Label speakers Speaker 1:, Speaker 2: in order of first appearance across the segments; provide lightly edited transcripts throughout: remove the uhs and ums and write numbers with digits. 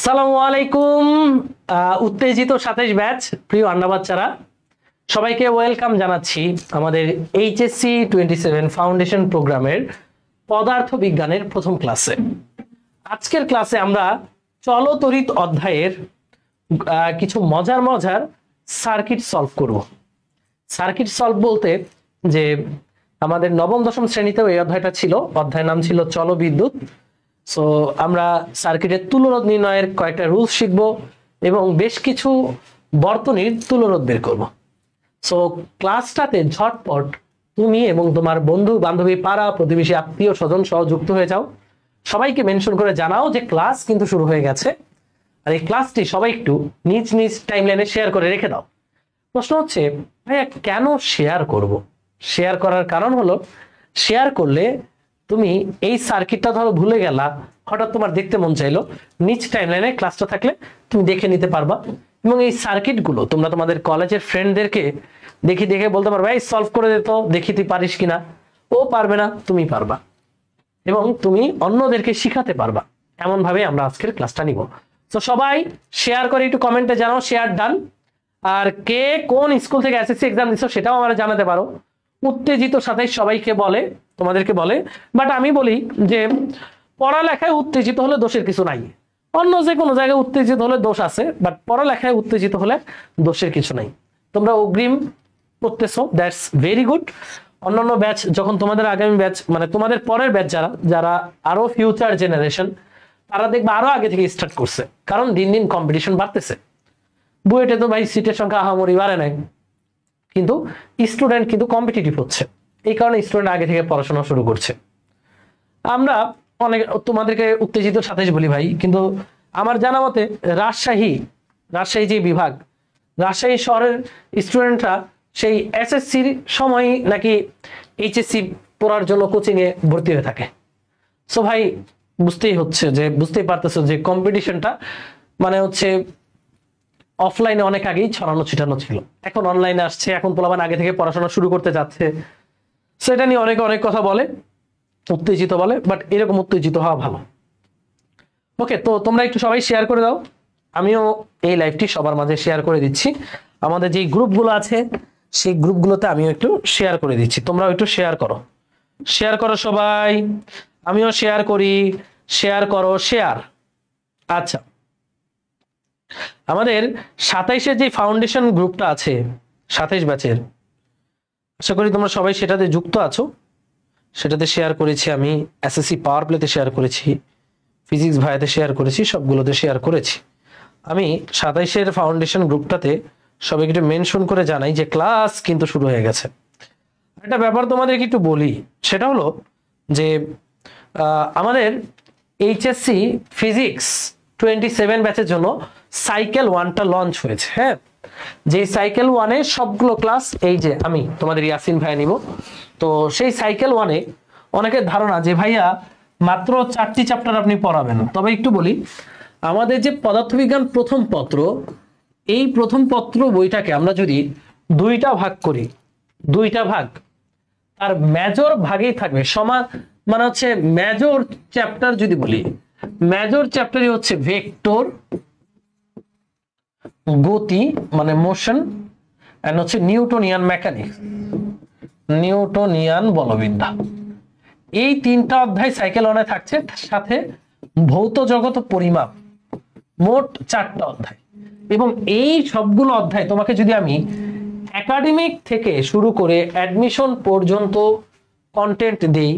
Speaker 1: আসসালামু আলাইকুম উত্তেজিত 27 ব্যাচ প্রিয় আন্ডা বাচ্চারা সবাইকে ওয়েলকাম জানাচ্ছি আমাদের এইচএসসি 27 ফাউন্ডেশন প্রোগ্রামের পদার্থ বিজ্ঞানের প্রথম ক্লাসে। আজকের ক্লাসে আমরা চলতরিৎ অধ্যায়ের কিছু মজার মজার সার্কিট সলভ করব। সার্কিট সলভ বলতে যে আমাদের নবম দশম শ্রেণীতেও এই অধ্যায়টা ছিল, অধ্যায়ের নাম ছিল চলবিদ্যুৎ। সো আমরা সার্কিটের তুলরোধ নির্ণয়ের কয়েকটা রুলস শিখব এবং বেশ কিছু বর্তনীর তুলরোধ বের করব। সো ক্লাসটাতে ঝটপট তুমি এবং তোমার বন্ধু বান্ধবী পাড়া প্রতিবেশী আত্মীয় স্বজন সহ যুক্ত হয়ে যাও। সবাইকে মেনশন করে জানাও যে ক্লাস কিন্তু শুরু হয়ে গেছে, আর এই ক্লাসটি সবাই একটু নিজ নিজ টাইমলাইনে শেয়ার করে রেখে দাও। প্রশ্ন হচ্ছে ভাইয়া কেন শেয়ার করব? শেয়ার করার কারণ হলো শেয়ার করলে তুমি এই সার্কিটটা ধরো ভুলে গেলা, হঠাৎ তোমার দেখতে মন চাইলো, নিচ টাইমলাইনে ক্লাসটা থাকলে তুমি দেখে নিতে পারবা এবং এই সার্কিটগুলো তোমরা তোমাদের কলেজের ফ্রেন্ডদেরকে দেখে বলতে পারবা এই সলভ করে দিত, দেখি তুই পারিস কিনা। ও পারবে না, তুমি পারবা এবং তুমি অন্যদেরকে শিখাতে পারবা। এমন ভাবে আমরা আজকের ক্লাসটা নিব। তো সবাই শেয়ার করে একটু কমেন্টে জানাও শেয়ার ডান। আর কে কোন স্কুল থেকে এসএসসি এক্সাম দিচ্ছ সেটাও আমরা জানাতে পারো। উত্তেজিত সাথে সবাইকে বলে, তোমাদেরকে বলে, বাট আমি বলি যে পড়ালেখায় উত্তেজিত হলে দোষের কিছু নাই। অন্য যে কোনো জায়গায় উত্তেজিত হলে দোষ আছে, বাট পড়ালেখায় উত্তেজিত হলে দোষের কিছু নাই। তোমরা অগ্রিম করতেছো, দ্যাটস ভেরি গুড। অন্যান্য ব্যাচ যখন তোমাদের আগামী ব্যাচ মানে তোমাদের পরের ব্যাচ যারা আরো ফিউচার জেনারেশন, তারা দেখবে আরো আগে থেকে স্টার্ট করছে, কারণ দিন দিন কম্পিটিশন বাড়তেছে। বুয়েটে তো ভাই সিটের সংখ্যা আহামরি বাড়ে নাই, কিন্তু স্টুডেন্ট কিন্তু কম্পিটিটিভ হচ্ছে, এই কারণে স্টুডেন্ট আগে থেকে পড়াশোনা শুরু করছে। আমরা অনেক তোমাদেরকে উত্তেজিত 27 বলি ভাই, কিন্তু আমার জানা মতে রাজশাহী যে বিভাগ, রাজশাহী শহরের স্টুডেন্টরা সেই এসএসসির সময় নাকি এইচএসসি পড়ার জন্য কোচিং এ ভর্তি হয়ে থাকে। সো ভাই বুঝতেই পারতেছো যে কম্পিটিশনটা মানে হচ্ছে অফলাইনে অনেক আগেই ছড়ানো ছিটানো ছিল, এখন অনলাইনে আসছে, এখন পোলাপান আগে থেকে পড়াশোনা শুরু করতে যাচ্ছে। সেটা নিয়ে অনেক কথা বলে, উত্তেজিত বলে, বাট এরকম উত্তেজিত হওয়া ভালো। ওকে, তো তোমরা একটু সবাই শেয়ার করে দাও। আমিও এই লাইভটি সবার মাঝে শেয়ার করে দিচ্ছি। আমাদের যে গ্রুপগুলো আছে সেই গ্রুপগুলোতে আমিও একটু শেয়ার করে দিচ্ছি, তোমরাও একটু শেয়ার করো সবাই। আমিও শেয়ার করি, শেয়ার করো, শেয়ার। আচ্ছা, আমাদের 27-এর যে ফাউন্ডেশন গ্রুপটা আছে 27 ব্যাচের, আশা করি তোমরা সবাই সেটাতে যুক্ত আছো। সেটাতে শেয়ার করেছি আমি, এসএসসি পাওয়ার প্লেতে শেয়ার করেছি, ফিজিক্স ভাইয়াতে শেয়ার করেছি, সবগুলোতে শেয়ার করেছি। আমি 27-এর ফাউন্ডেশন গ্রুপটাতে সবাইকে একটু মেনশন করে জানাই যে ক্লাস কিন্তু শুরু হয়ে গেছে। একটা ব্যাপার তোমাদেরকে একটু বলি, সেটা হলো যে আমাদের এইচএসসি ফিজিক্স 27 ব্যাচের জন্য সাইকেল 1টা লঞ্চ হয়েছে। হ্যাঁ, যে সাইকেল 1-এ সবগুলো ক্লাস এই যে আমি তোমাদের ইয়াসিন ভাইয়া নিব। তো সেই সাইকেল 1-এ অনেকের ধারণা যে ভাইয়া মাত্র 4টি চ্যাপ্টার আপনি পড়াবেন। তবে একটু বলি, আমাদের যে পদার্থবিজ্ঞান প্রথম পত্র, এই প্রথম পত্র বইটাকে আমরা যদি 2টা ভাগ করি, 2টা ভাগ, আর মেজর ভাগেই থাকবে সমান, মানে হচ্ছে মেজর চ্যাপ্টার যদি বলি, মেজর চ্যাপ্টারই হচ্ছে ভেক্টর, গতি মানে মোশন, এন্ড হচ্ছে নিউটনিয়ান মেকানিক্স, নিউটনিয়ান বলবিদ্যা। এই 3টা অধ্যায় সাইকেল 1-এ থাকছে, সাথে ভৌত জগৎ ও পরিমাপ, মোট 4টা অধ্যায়। এবং এই সবগুলো অধ্যায় তোমাকে যদি আমি একাডেমিক থেকে শুরু করে অ্যাডমিশন পর্যন্ত কন্টেন্ট দেই,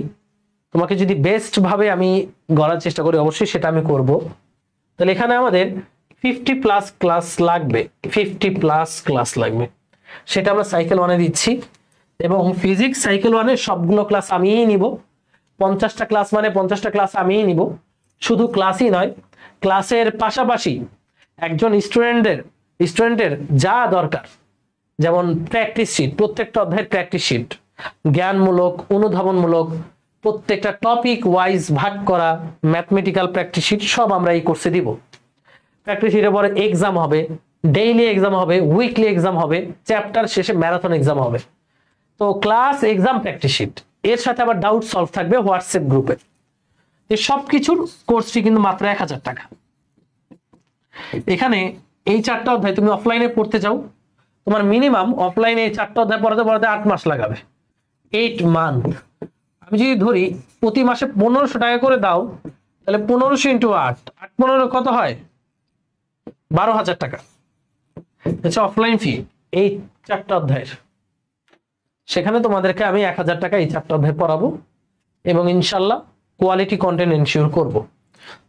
Speaker 1: তোমাকে যদি বেস্ট ভাবে আমি গড়ার চেষ্টা করি, অবশ্যই সেটা আমি করব। তাহলে এখানে আমাদের 50+ ক্লাস লাগবে, 50+ ক্লাস লাগবে। সেটা আমরা সাইকেল 1-এ দিচ্ছি। এবং ফিজিক্স সাইকেল 1-এর সবগুলো ক্লাস আমিই নিব। 50টা ক্লাস মানে 50টা ক্লাস আমিই নিব। শুধু ক্লাসই নয়, ক্লাসের পাশাপাশি একজন স্টুডেন্টের যা দরকার, যেমন প্র্যাকটিস শিট, প্রত্যেকটা অধ্যায়ের প্র্যাকটিস শিট, জ্ঞানমূলক, অনুধাবনমূলক, প্রত্যেকটা টপিক ওয়াইজ ভাগ করা ম্যাথমেটিক্যাল প্র্যাকটিস শিট, সব আমরা এই কোর্সে দিব। প্র্যাকটিস শিটের পরে এক্সাম হবে, ডেইলি এক্সাম হবে, উইকলি এক্সাম হবে, চ্যাপ্টার শেষে ম্যারাথন এক্সাম হবে। তো ক্লাস, এক্সাম, প্র্যাকটিস শিট, এর সাথে আবার ডাউট সলভ থাকবে হোয়াটসঅ্যাপ গ্রুপে। এই সবকিছুর কোর্স ফি কিন্তু মাত্র 1000 টাকা। এখানে এই 4টা অধ্যায় তুমি অফলাইনে পড়তে চাও, তোমার মিনিমাম অফলাইনে এই 4টা অধ্যায় পড়াতে পড়াতে 8 মাস লাগাবে, 8 মান্থ। আমি যদি ধরি প্রতি মাসে 1500 টাকা করে দাও, তাহলে 1500 ইন্টু 8, 8 15 কত হয়? 12,000 টাকা হচ্ছে অফলাইন ফি এই 4টা অধ্যায়ের। সেখানে তোমাদেরকে আমি 1000 টাকা এই 4টা অধ্যায় পড়াবো এবং ইনশাল্লাহ কোয়ালিটি কন্টেন্ট এনশিওর করব।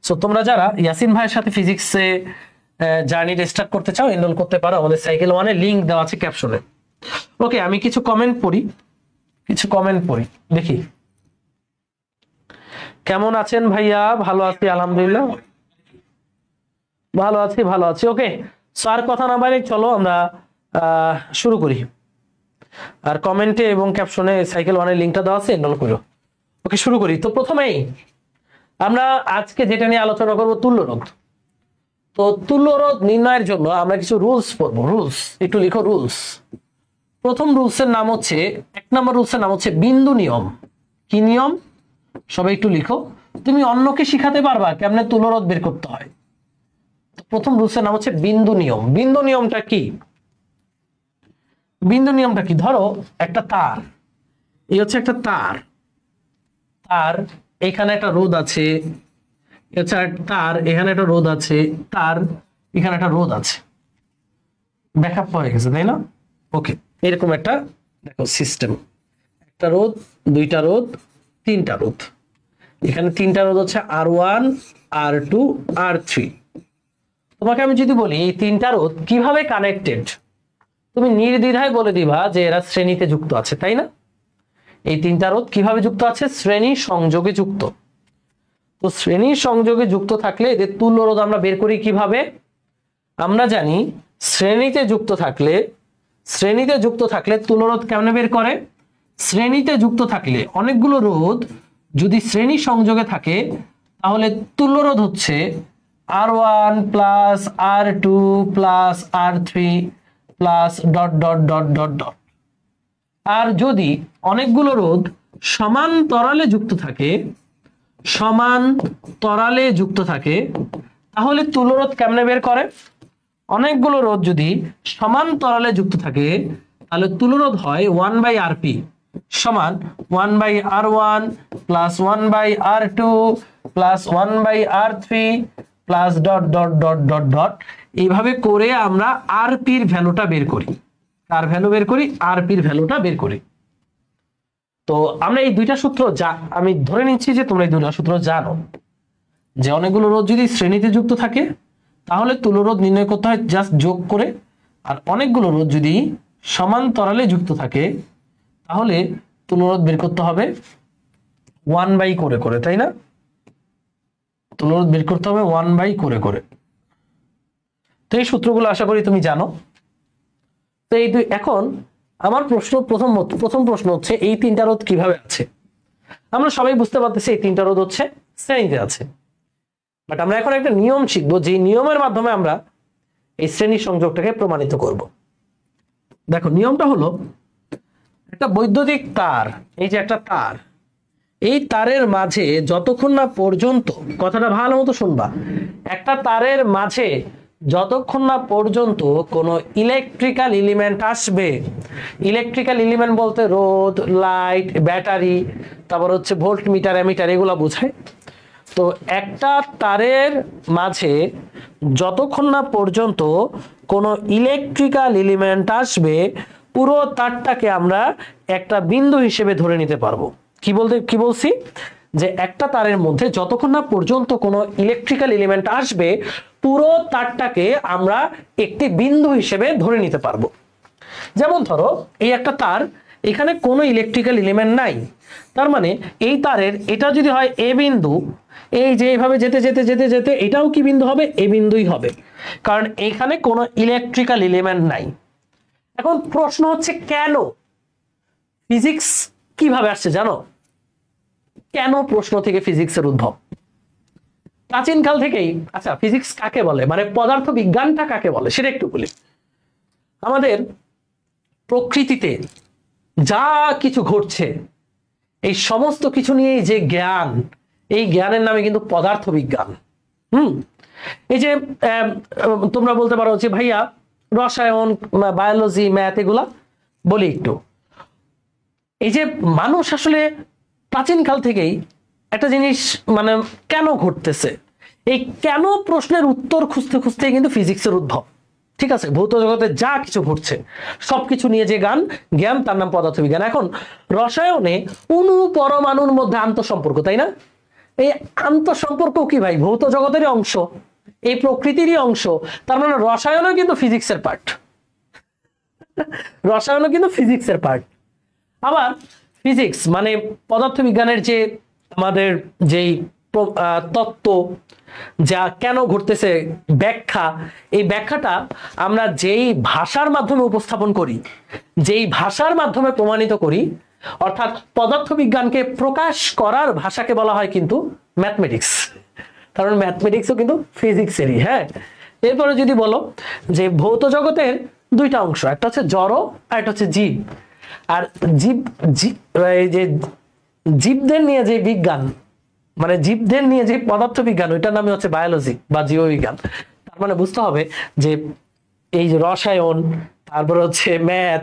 Speaker 1: সো তোমরা যারা ইয়াসিন ভাইয়ের সাথে ফিজিক্সে জার্নি স্টার্ট করতে চাও, এনরোল করতে পারো, আমাদের সাইকেল ওয়ানে লিংক দেওয়া আছে ক্যাপশনে। ওকে, আমি কিছু কমেন্ট পড়ি, দেখি কেমন আছেন ভাইয়া? ভালো আছি আলহামদুলিল্লাহ, ভালো আছি। ওকে, স্যার কথা না বাইরে চলো আমরা শুরু করি। আর কমেন্টে এবং ক্যাপশনে সাইকেল ওয়ানের লিংকটা দেওয়া আছে, এনরোল করো। ওকে, শুরু করি। তো প্রথমেই আমরা আজকে যেটা নিয়ে আলোচনা করব তুল্যরোধ। তো তুল্যরোধ নির্ণয়ের জন্য আমরা কিছু রুলস পড়বো। রুলস একটু লিখো। রুলস, প্রথম রুলসের নাম হচ্ছে, 1 নম্বর রুলসের নাম হচ্ছে বিন্দু নিয়ম। কি নিয়ম? সবাই একটু লিখো। তুমি অন্যকে শিখাতে পারবা কেমনে তুল্যরোধ বের করতে হয়। প্রথম রুলসের নাম হচ্ছে বিন্দু নিয়ম। বিন্দু নিয়মটা কি? বিন্দু নিয়মটা কি? ধরো একটা তার, এই হচ্ছে একটা তার, এখানে একটা রোধ আছে, তার এখানে একটা রোধ আছে, তার এখানে একটা রোধ আছে। ব্যাকআপ হয়ে গেছে, তাই না? ওকে, এরকম একটা দেখো সিস্টেম, একটা রোধ, দুইটা রোধ, তিনটা রোধ। এখানে তিনটা রোধ হচ্ছে R1, R2, R3। তোমাকে আমি যদি বলি এই তিনটা রোধ কিভাবে কানেক্টেড, তুমি নির্দ্বিধায় বলে দিবা যে এরা শ্রেণীতে যুক্ত আছে, তাই না? এই তিনটা রোধ কিভাবে যুক্ত আছে? শ্রেণী সংযোগে যুক্ত। তো শ্রেণী সংযোগে যুক্ত থাকলে এদের তুল্যরোধ আমরা বের করি কিভাবে? আমরা জানি শ্রেণীতে যুক্ত থাকলে তুল্যরোধ কেমনে বের করে? শ্রেণীতে যুক্ত থাকলে অনেকগুলো রোধ যদি শ্রেণী সংযোগে থাকে তাহলে তুল্যরোধ হচ্ছে R1 plus R2 plus R3 plus dot dot dot dot dot. আর যদি অনেকগুলো রোধ সমান্তরালে যুক্ত থাকে তাহলে তুল্যরোধ কেমনে বের করে? অনেকগুলো রোধ যদি সমান্তরালে যুক্ত থাকে তাহলে তুল্যরোধ হয় 1/Rp সমান 1/R1 plus 1/R2 plus 1/R3 plus dot dot dot dot dot. এইভাবে করে আমরা আরপির ভ্যালুটা বের করি। কার ভ্যালু বের করি? আরপির ভ্যালুটা বের করি। তো আমরা এই দুইটা সূত্র আমি ধরে নিচ্ছি যে তোমরা এই দুইটা সূত্র জানো, যে অনেকগুলো রোধ যদি শ্রেণীতে যুক্ত থাকে তাহলে তুল্যরোধ নির্ণয় করতে হয় জাস্ট যোগ করে, আর অনেকগুলো রোধ যদি সমান্তরালে যুক্ত থাকে তাহলে তুল্যরোধ বের করতে হবে 1/, করে, তাই না? তুল্যরোধ বের করতে হবে 1/, করে। তো এই সূত্রগুলো আশা করি তুমি জানো। তো এই এখন আমার প্রথম প্রশ্ন হচ্ছে এই তিনটা রোধ কিভাবে আছে? আমরা সবাই বুঝতে পারতেছি এই তিনটা রোধ হচ্ছে শ্রেণীতে আছে, বাট আমরা এখন একটা নিয়ম শিখবো, যে নিয়মের মাধ্যমে আমরা এই শ্রেণী সংযোগটাকে প্রমাণিত করব। দেখো, নিয়মটা হলো একটা বৈদ্যুতিক তার, এই যে একটা তার, এই তারের মাঝে যতক্ষণ না পর্যন্ত, কথাটা ভালো মতো শুনবা, একটা তারের মাঝে যতক্ষণ না পর্যন্ত কোনো ইলেকট্রিক্যাল এলিমেন্ট আসবে, ইলেকট্রিক্যাল এলিমেন্ট বলতে রোধ, লাইট, ব্যাটারি, তারপর হচ্ছে ভোল্ট মিটার, অ্যামিটার, এগুলো বোঝায়। তো একটা তারের মাঝে যতক্ষণ না পর্যন্ত কোনো ইলেকট্রিক্যাল এলিমেন্ট আসবে পুরো তারটাকে আমরা একটা বিন্দু হিসেবে ধরে নিতে পারবো। কি বলছি? যে একটা তারের মধ্যে যতক্ষণ না পর্যন্ত কোনো ইলেকট্রিক্যাল এলিমেন্ট আসবে পুরো তারটাকে আমরা একটি বিন্দু হিসেবে ধরে নিতে পারবো। যেমন ধরো এই একটা তার, এখানে কোনো ইলেকট্রিক্যাল এলিমেন্ট নাই, তার মানে এই তারের এটা যদি হয় এ বিন্দু, এই যে এইভাবে যেতে যেতে যেতে যেতে এটাও কি বিন্দু হবে? এ বিন্দুই হবে, কারণ এখানে কোনো ইলেকট্রিক্যাল এলিমেন্ট নাই। এখন প্রশ্ন হচ্ছে কেন? ফিজিক্স কিভাবে আসছে জানো? কেন প্রশ্ন থেকে ফিজিক্সের উদ্ভব? প্রাচীনকাল থেকেই। আচ্ছা, ফিজিক্স কাকে বলে, মানে পদার্থ বিজ্ঞানটা কাকে বলে সেটা একটু বলি। আমাদের প্রকৃতিতে যা কিছু ঘটছে এই সমস্ত কিছু নিয়ে যে জ্ঞান, এই জ্ঞানের নামে কিন্তু পদার্থ বিজ্ঞান। এই যে তোমরা বলতে পারো যে ভাইয়া রসায়ন, বায়োলজি, ম্যাথ এগুলা বলি একটু। এই যে মানুষ আসলে প্রাচীনকাল থেকেই একটা জিনিস মানে কেন ঘটতেছে, এই কেন প্রশ্নের উত্তর খুঁজতে খুঁজতে কিন্তু ফিজিক্সের উদ্ভব। ঠিক আছে, ভৌত জগতে যা কিছু ঘটছে সবকিছু নিয়ে যে জ্ঞান তার নাম পদার্থবিজ্ঞান। এখন রসায়নে অণু পরমাণুর মধ্যে আন্তঃসম্পর্ক, তাই না? এই আন্তঃসম্পর্ক কি ভাই ভৌত জগতেরই অংশ, এই প্রকৃতিরই অংশ। তার মানে রসায়নও কিন্তু ফিজিক্সের পার্ট, রসায়নও কিন্তু ফিজিক্সের পার্ট। আবার ফিজিক্স মানে পদার্থবিজ্ঞানের যে আমাদের যেই তত্ত্ব, যা কেন ঘটতেছে ব্যাখ্যা, এই ব্যাখ্যাটা আমরা যেই ভাষার মাধ্যমে উপস্থাপন করি, যেই ভাষার মাধ্যমে প্রমাণিত করি, অর্থাৎ পদার্থবিজ্ঞানকে প্রকাশ করার ভাষাকে বলা হয় কিন্তু ম্যাথমেটিক্স। কারণ ম্যাথমেটিক্সও কিন্তু ফিজিক্সেরই। হ্যাঁ, এরপরে যদি বলো যে ভৌত জগতের দুইটা অংশ, একটা হচ্ছে জড় আর একটা হচ্ছে জীব। আর এই যে জীবদের নিয়ে যে বিজ্ঞান, মানে জীবদের নিয়ে যে পদার্থবিজ্ঞান, ওইটার নামে হচ্ছে বায়োলজি বা জীববিজ্ঞান। তার মানে বুঝতে হবে যে এই যে রসায়ন, তারপরে হচ্ছে ম্যাথ,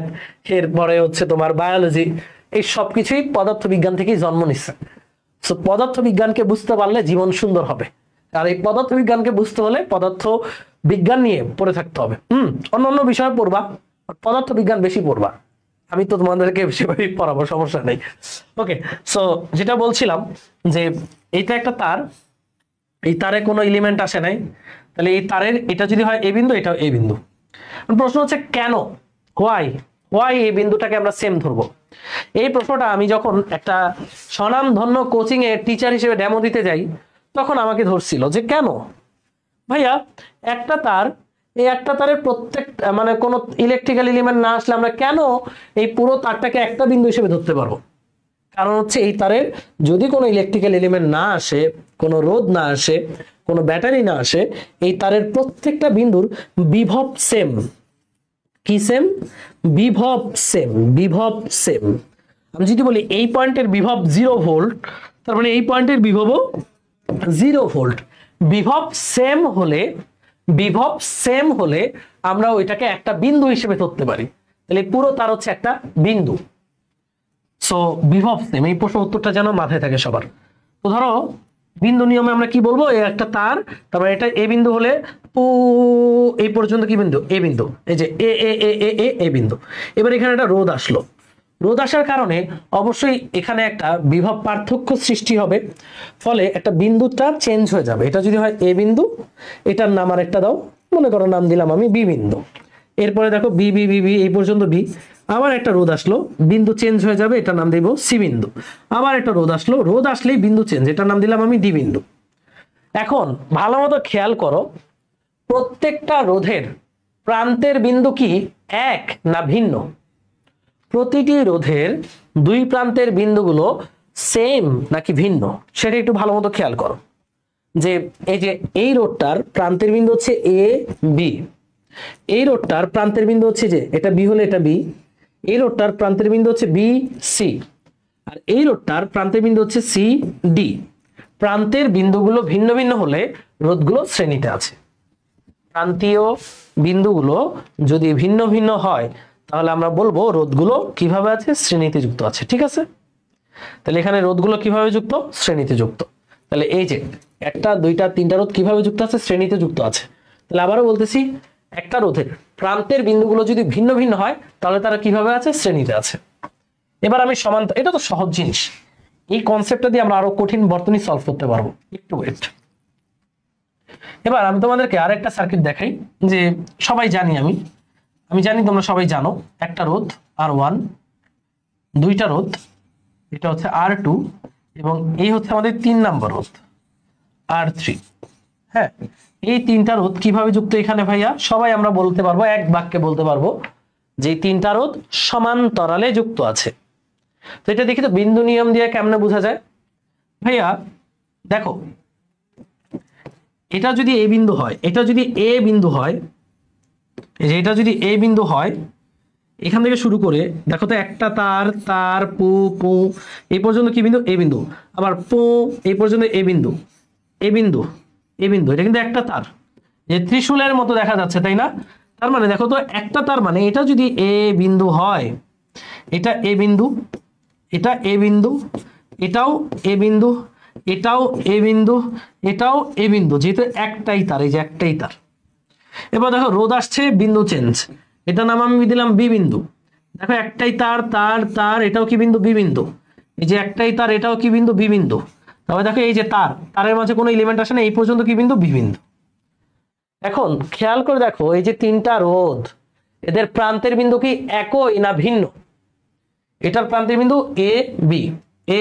Speaker 1: এরপরে হচ্ছে তোমার বায়োলজি, এই সবকিছুই পদার্থবিজ্ঞান থেকেই জন্ম নিচ্ছে। সো পদার্থবিজ্ঞানকে বুঝতে পারলে জীবন সুন্দর হবে। আর এই পদার্থবিজ্ঞানকে বুঝতে হলে পদার্থ বিজ্ঞান নিয়ে পড়ে থাকতে হবে। অন্য বিষয় পড়বা, পদার্থবিজ্ঞান বেশি পড়বা। আমি তো তোমাদেরকে সেভাবে পড়াবো, সমস্যা নেই। ওকে, সো যেটা বলছিলাম যে এইটা একটা তার, এই তারে কোনো এলিমেন্ট আসে নাই, তাহলে এই তারের এটা যদি হয় এ বিন্দু, এটাও এ বিন্দু। প্রশ্ন হচ্ছে কেন, হোয়াই এই বিন্দুটাকে আমরা সেম ধরবো। এই প্রশ্নটা আমি যখন একটা স্বনামধন্য কোচিং এ টিচার হিসেবে ডেমো দিতে যাই, তখন আমাকে ধরছিল যে কেন ভাইয়া একটা তার, এই একটা তারের প্রত্যেক মানে কোনো ইলেকট্রিক্যাল এলিমেন্ট না আসলে আমরা কেন এই পুরো তারটাকে একটা বিন্দু হিসেবে ধরতে পারবো? কারণ হচ্ছে এই তারের যদি কোনো ইলেকট্রিক্যাল এলিমেন্ট না আসে, কোনো রোধ না আসে, কোনো ব্যাটারি না আসে, এই তারের প্রত্যেকটা বিন্দুর বিভব সেম। কি সেম? বিভব সেম। বিভব সেম। আমি যদি বলি এই পয়েন্টের বিভব 0 ভোল্ট, তার মানে এই পয়েন্টের বিভবও 0 ভোল্ট। বিভব সেম হলে আমরা ওইটাকে একটা বিন্দু হিসেবে ধরতে পারি। তাহলে পুরো তার হচ্ছে একটা বিন্দু। সো বিভব সেম, এই প্রশ্ন উত্তরটা যেন মাথায় থাকে সবার। তো ধরো বিন্দু নিয়মে আমরা কি বলবো, এই একটা তার, তারপরে এটা এ বিন্দু হলে এই পর্যন্ত কি বিন্দু? এ বিন্দু। এই যে এ এ এ এ এ এ বিন্দু। এবার এখানে একটা রোধ আসলো, রোধ আসার কারণে অবশ্যই এখানে একটা বিভব পার্থক্য সৃষ্টি হবে, ফলে একটা বিন্দুটা চেঞ্জ হয়ে যাবে। এটা যদি হয় এ বিন্দু, এটার নাম আর একটা দাও, মনে করো নাম দিলাম আমি বি বিন্দু। এরপরে দেখো বি বি বি বি এই পর্যন্ত বি, আবার একটা রোধ আসলো, বিন্দু চেঞ্জ হয়ে যাবে, এটার নাম দেব সি বিন্দু। আবার একটা রোধ আসলো, রোধ আসলেই বিন্দু চেঞ্জ, এটার নাম দিলাম আমি ডি বিন্দু। এখন ভালো মতো খেয়াল করো, প্রত্যেকটা রোধের প্রান্তের বিন্দু কি এক না ভিন্ন? প্রতিটি রোধের দুই প্রান্তের বিন্দুগুলো সেম নাকি ভিন্ন, সেটা একটু ভালো মতো খেয়াল করো। যে এই যে এই রোধটার প্রান্তের বিন্দু হচ্ছে এ বি, এই রোধটার প্রান্তের বিন্দু হচ্ছে যে এটা বি হলে এটা বি, এই রোধটার প্রান্তের বিন্দু হচ্ছে বি সি, আর এই রোধটার প্রান্তের বিন্দু হচ্ছে সি ডি। প্রান্তের বিন্দুগুলো ভিন্ন ভিন্ন হলে রোধগুলো শ্রেণীতে আছে। প্রান্তীয় বিন্দুগুলো যদি ভিন্ন ভিন্ন হয় তাহলে আমরা বলবো রোধগুলো কিভাবে আছে? শ্রেণীতে যুক্ত আছে। ঠিক আছে, তাহলে এখানে রোধগুলো কিভাবে যুক্ত? শ্রেণীতে যুক্ত। তাহলে এই যে একটা দুইটা তিনটা রোধ কিভাবে যুক্ত আছে? শ্রেণীতে যুক্ত আছে। তাহলে আবারও বলতেছি, একটা রোধের প্রান্তের বিন্দুগুলো যদি ভিন্ন ভিন্ন হয় তাহলে তারা কিভাবে আছে? শ্রেণীতে আছে। এবার আমি সমান্তর, এটা তো সহজ জিনিস, এই কনসেপ্টটা দিয়ে আমরা আরো কঠিন বর্তনী সলভ করতে পারবো। একটু ওয়েট। এবার আমি তোমাদেরকে আরেকটা সার্কিট দেখাই, যে সবাই জানি, আমি জানি তোমরা সবাই জানো, একটা রোধ R1, দুইটা রোধ, এটা হচ্ছে R2, এবং এই হচ্ছে আমাদের 3 নম্বর রোধ R3। হ্যাঁ, এই তিনটা রোধ কিভাবে যুক্ত এখানে ভাইয়া? সবাই আমরা বলতে পারবো, এক বাক্যে বলতে পারবো যে তিনটা রোধ সমান্তরালে যুক্ত আছে। তো এটা দেখি তো বিন্দু নিয়ম দিয়ে কেমনে বোঝা যায় ভাইয়া? দেখো, এটা যদি এ বিন্দু হয়, এটা যদি এ বিন্দু হয়, এটা যদি এ বিন্দু হয়, এখান থেকে শুরু করে দেখো তো একটা তার, তার পু পু এই পর্যন্ত কি বিন্দু? এ বিন্দু। আবার পু এই পর্যন্ত এ বিন্দু, এ বিন্দু, এ বিন্দু, এটা কিন্তু একটা তার, যে ত্রিশূলের মতো দেখা যাচ্ছে তাই না? তার মানে দেখো তো একটা তার মানে এটা যদি এ বিন্দু হয়, এটা এ বিন্দু, এটা এ বিন্দু, এটাও এ বিন্দু, এটাও এ বিন্দু, এটাও এ বিন্দু, যেহেতু একটাই তার, এই যে একটাই তার। এবার দেখো রোধ আসছে, বিন্দু চেঞ্জ, এটা নাম আমি দিলাম বি বিন্দু। দেখো একটাই তার, তার তার, এটাও কি বিন্দু? বি বিন্দু। এই যে একটাই তার, এটাও কি বিন্দু? বি বিন্দু। তবে দেখো এই যে তার, তারের মাঝে কোনো এলিমেন্ট আসে না, এই পর্যন্ত কি বিন্দু? বি বিন্দু। এখন খেয়াল করে দেখো এই যে তিনটা রোধ, এদের প্রান্তের বিন্দু কি একই না ভিন্ন? এটার প্রান্তের বিন্দু A B,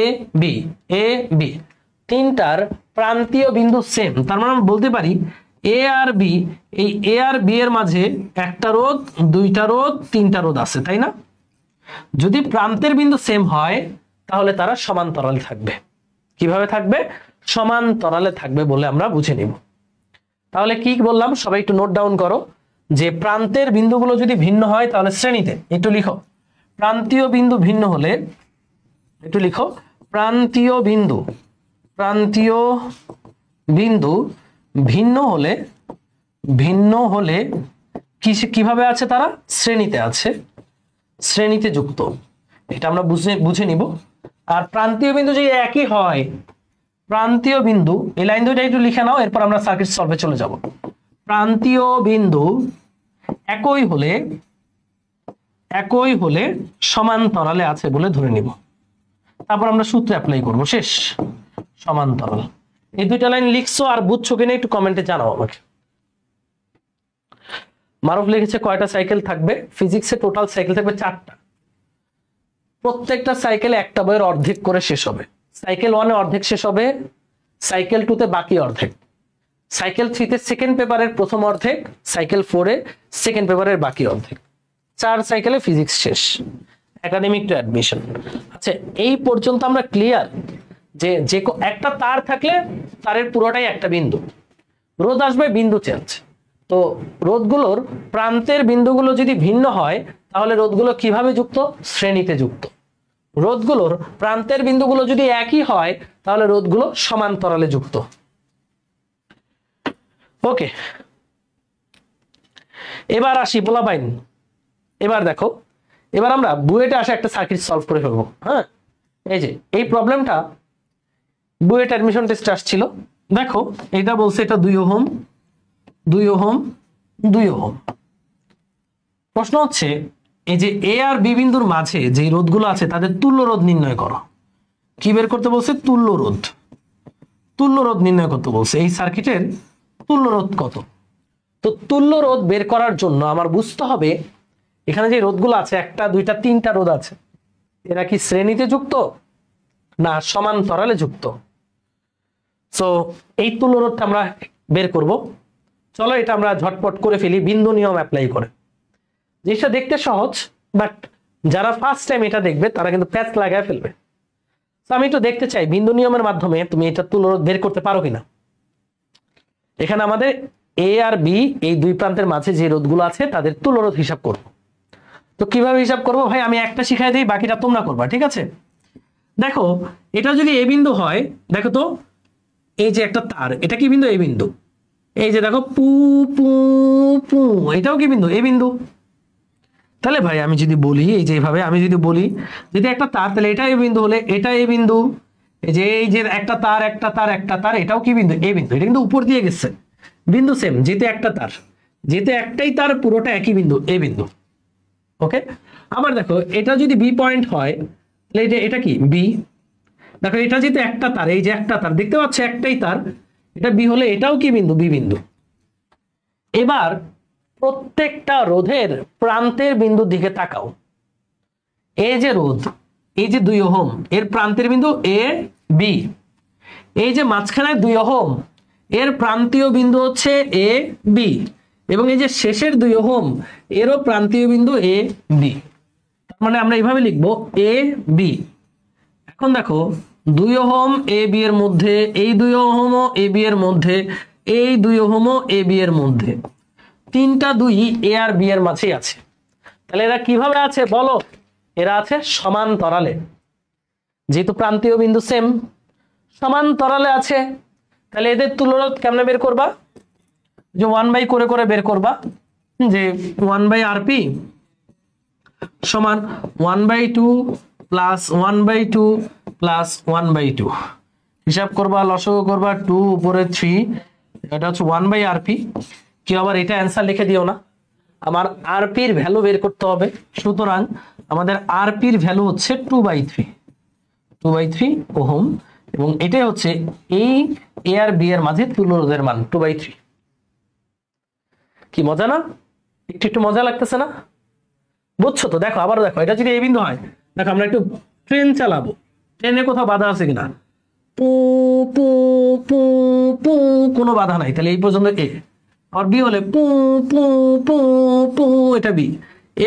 Speaker 1: A B, A B, তিনটার প্রান্তীয় বিন্দু সেম। তার মানে আমরা বলতে পারি এ আর বি, এই এ আর বি এর মাঝে একটা রোধ, দুইটা রোধ, তিনটা রোধ আছে, তাই না? যদি প্রান্তের বিন্দু সেম হয় তাহলে তারা সমান্তরালে থাকবে। কিভাবে থাকবে? সমান্তরালে থাকবে বলে আমরা বুঝে নিব। তাহলে কি বললাম সবাই একটু নোট ডাউন করো, যে প্রান্তের বিন্দুগুলো যদি ভিন্ন হয় তাহলে শ্রেণীতে, একটু লিখো, প্রান্তীয় বিন্দু ভিন্ন হলে, একটু লিখো, প্রান্তীয় বিন্দু, প্রান্তীয় বিন্দু ভিন্ন হলে, ভিন্ন হলে কিভাবে আছে? তারা শ্রেণীতে আছে, শ্রেণীতে যুক্ত। এটা আমরা বুঝে নিব। আর প্রান্তীয় বিন্দু যদি একই হয়, প্রান্তীয় বিন্দু, এই লাইন দুইটা একটু লিখে নাও, এরপর আমরা সার্কিট সলভে চলে যাব। প্রান্তীয় বিন্দু একই হলে, একই হলে সমান্তরালে আছে বলে ধরে নিব। তারপর আমরা সূত্র অ্যাপ্লাই করব, শেষ। সমান্তরাল। এই দুইটা লাইন লিখছো আর বুঝছো কিনা একটু কমেন্টে জানাও আমাকে। মারুফ লিখেছে কয়টা সাইকেল থাকবে? ফিজিক্সে টোটাল সাইকেল থাকবে 4টা। প্রত্যেকটা সাইকেলে একটা বইয়ের অর্ধেক করে শেষ হবে। সাইকেল 1-এ অর্ধেক শেষ হবে, সাইকেল 2-তে বাকি অর্ধেক, সাইকেল 3-তে সেকেন্ড পেপারের প্রথম অর্ধেক, সাইকেল 4-এ সেকেন্ড পেপারের বাকি অর্ধেক। 4 সাইকেলে ফিজিক্স শেষ, একাডেমিক টু অ্যাডমিশন। আচ্ছা, এই পর্যন্ত আমরা ক্লিয়ার যে একটা তার থাকলে তারের পুরোটাই একটা বিন্দু, রোধ আসবে, বিন্দু চেঞ্জ। তো রোধগুলোর প্রান্তের বিন্দুগুলো যদি ভিন্ন হয় তাহলে রোধগুলো কিভাবে যুক্ত? শ্রেণীতে যুক্ত। রোধগুলোর প্রান্তের বিন্দুগুলো যদি একই হয় তাহলে রোধগুলো সমান্তরালে যুক্ত। ওকে, এবার আসি পোলাপাইন। এবার দেখো, এবার আমরা বুয়েটে আসে একটা সার্কিট সলভ করে ফেলবো। হ্যাঁ, এই যে এই প্রবলেমটা বুয়েট অ্যাডমিশন টেস্টে আসছিল। দেখো এটা বলছে এটা 2 ওহম, 2 ওহম, 2 ওহম। প্রশ্ন হচ্ছে এই যে এ আর বি বিন্দুর মাঝে যে রোধগুলো আছে তাদের তুল্য রোধ নির্ণয় করো। কি বের করতে বলছে? তুল্য রোধ। তুল্য রোধ নির্ণয় করতে বলছে। এই সার্কিটের তুল্য রোধ কত? তো তুল্য রোধ বের করার জন্য আমার বুঝতে হবে এখানে যে রোধগুলো আছে, 1টা 2টা 3টা রোধ আছে, এরা কি শ্রেণীতে যুক্ত না সমান্তরালে যুক্ত? সো এই তুল্য রোধটা আমরা বের করব। চলো এটা আমরা ঝটপট করে ফেলি বিন্দু নিয়ম অ্যাপ্লাই করে। জিনিসটা দেখতে সহজ, বাট যারা ফার্স্ট টাইম এটা দেখবে তারা কিন্তু প্যাচ লাগায় ফেলবে। তো আমি একটু দেখতে চাই বিন্দু নিয়মের মাধ্যমে তুমি এটা তুল্য রোধ বের করতে পারো কিনা। এখানে আমাদের এ আর বি এই দুই প্রান্তের মাঝে যে রোধগুলো আছে তাদের তুল্য রোধ হিসাব করব। তো কিভাবে হিসাব করব ভাই? আমি একটা শিখাই দিই, বাকিটা তোমরা করবা, ঠিক আছে? দেখো এটা যদি এ বিন্দু হয়, দেখো তো এই যে একটা তার, এটা কি বিন্দু? এ বিন্দু। এই যে দেখো পু পু পু, এটাও কি বিন্দু? এ বিন্দু। তাহলে ভাই আমি যদি বলি এই যে এইভাবে, আমি যদি বলি যদি একটা তার, তাহলে এটা এ বিন্দু হলে এটা এ বিন্দু। এই যে একটা তার, একটা তার, একটা তার, এটাও কি বিন্দু? এ বিন্দু। এটা কিন্তু উপর দিয়ে গেছে, বিন্দু সেম, যেতে একটা তার, যেতে একটাই তার, পুরোটা একই বিন্দু, এ বিন্দু। ওকে, আবার দেখো এটা যদি বি পয়েন্ট হয় তাহলে এটা কি? বি। দেখো এটা যেতে একটা তার, এই যে একটা তার, দেখতে পাচ্ছ একটাই তার, এটা বি হলে এটাও কি বিন্দু? বি বিন্দু। এবার প্রত্যেকটা রোধের প্রান্তের বিন্দুর দিকে তাকাও। এই যে রোধ, এই যে 2 ওহম, এর প্রান্তের বিন্দু এ বি। এই যে মাঝখানে 2 ওহম, এর প্রান্তীয় বিন্দু হচ্ছে এ বি, এবং এই যে শেষের 2 ওহম, এরও প্রান্তীয় বিন্দু এ বি। তার মানে আমরা এইভাবে লিখবো এ বি। এখন দেখো 2 ওহম এ বি এর মধ্যে, এই 2 ওহম এ বি এর মধ্যে, এই 2 ওহম এ বি এর মধ্যে, 3টা 2 এ আর বি এর মাঝেই আছে। তাহলে এরা কিভাবে আছে বলো? এরা আছে সমান্তরালে, যেহেতু প্রান্তীয় বিন্দু সেম, সমান্তরালে আছে। তাহলে এদের তুলরোধ কেমনে বের করবা? যে 1/, করে করে বের করবা যে 1/rp সমান 1/2 প্লাস 1/2 প্লাস 1/2, হিসাব করবা, লসাগু করবা, 2 উপরে 3, এটা হচ্ছে 1/rp। কি আবার এটা অ্যান্সার লিখে দিও না, আমার আরপি এর ভ্যালু বের করতে হবে। সুতরাং আমাদের আরপি এর ভ্যালু হচ্ছে 2/3 ওহম, এবং এটাই হচ্ছে এই এ আর বি এর মাঝে তুলরোধের মান 2/3। কি মজা না? একটু একটু মজা লাগতেছে না? বুঝছো তো? দেখো আবার দেখো, এটা যদি এই বিন্দু হয়, দেখো আমরা একটু ট্রেন চালাবো, ট্রেনে কোথাও বাধা আছে কিনা? পু পু পু পু, কোনো বাধা নাই, তাহলে এই পর্যন্ত এ। আর বি হলে পু পু পু পু, এটা B,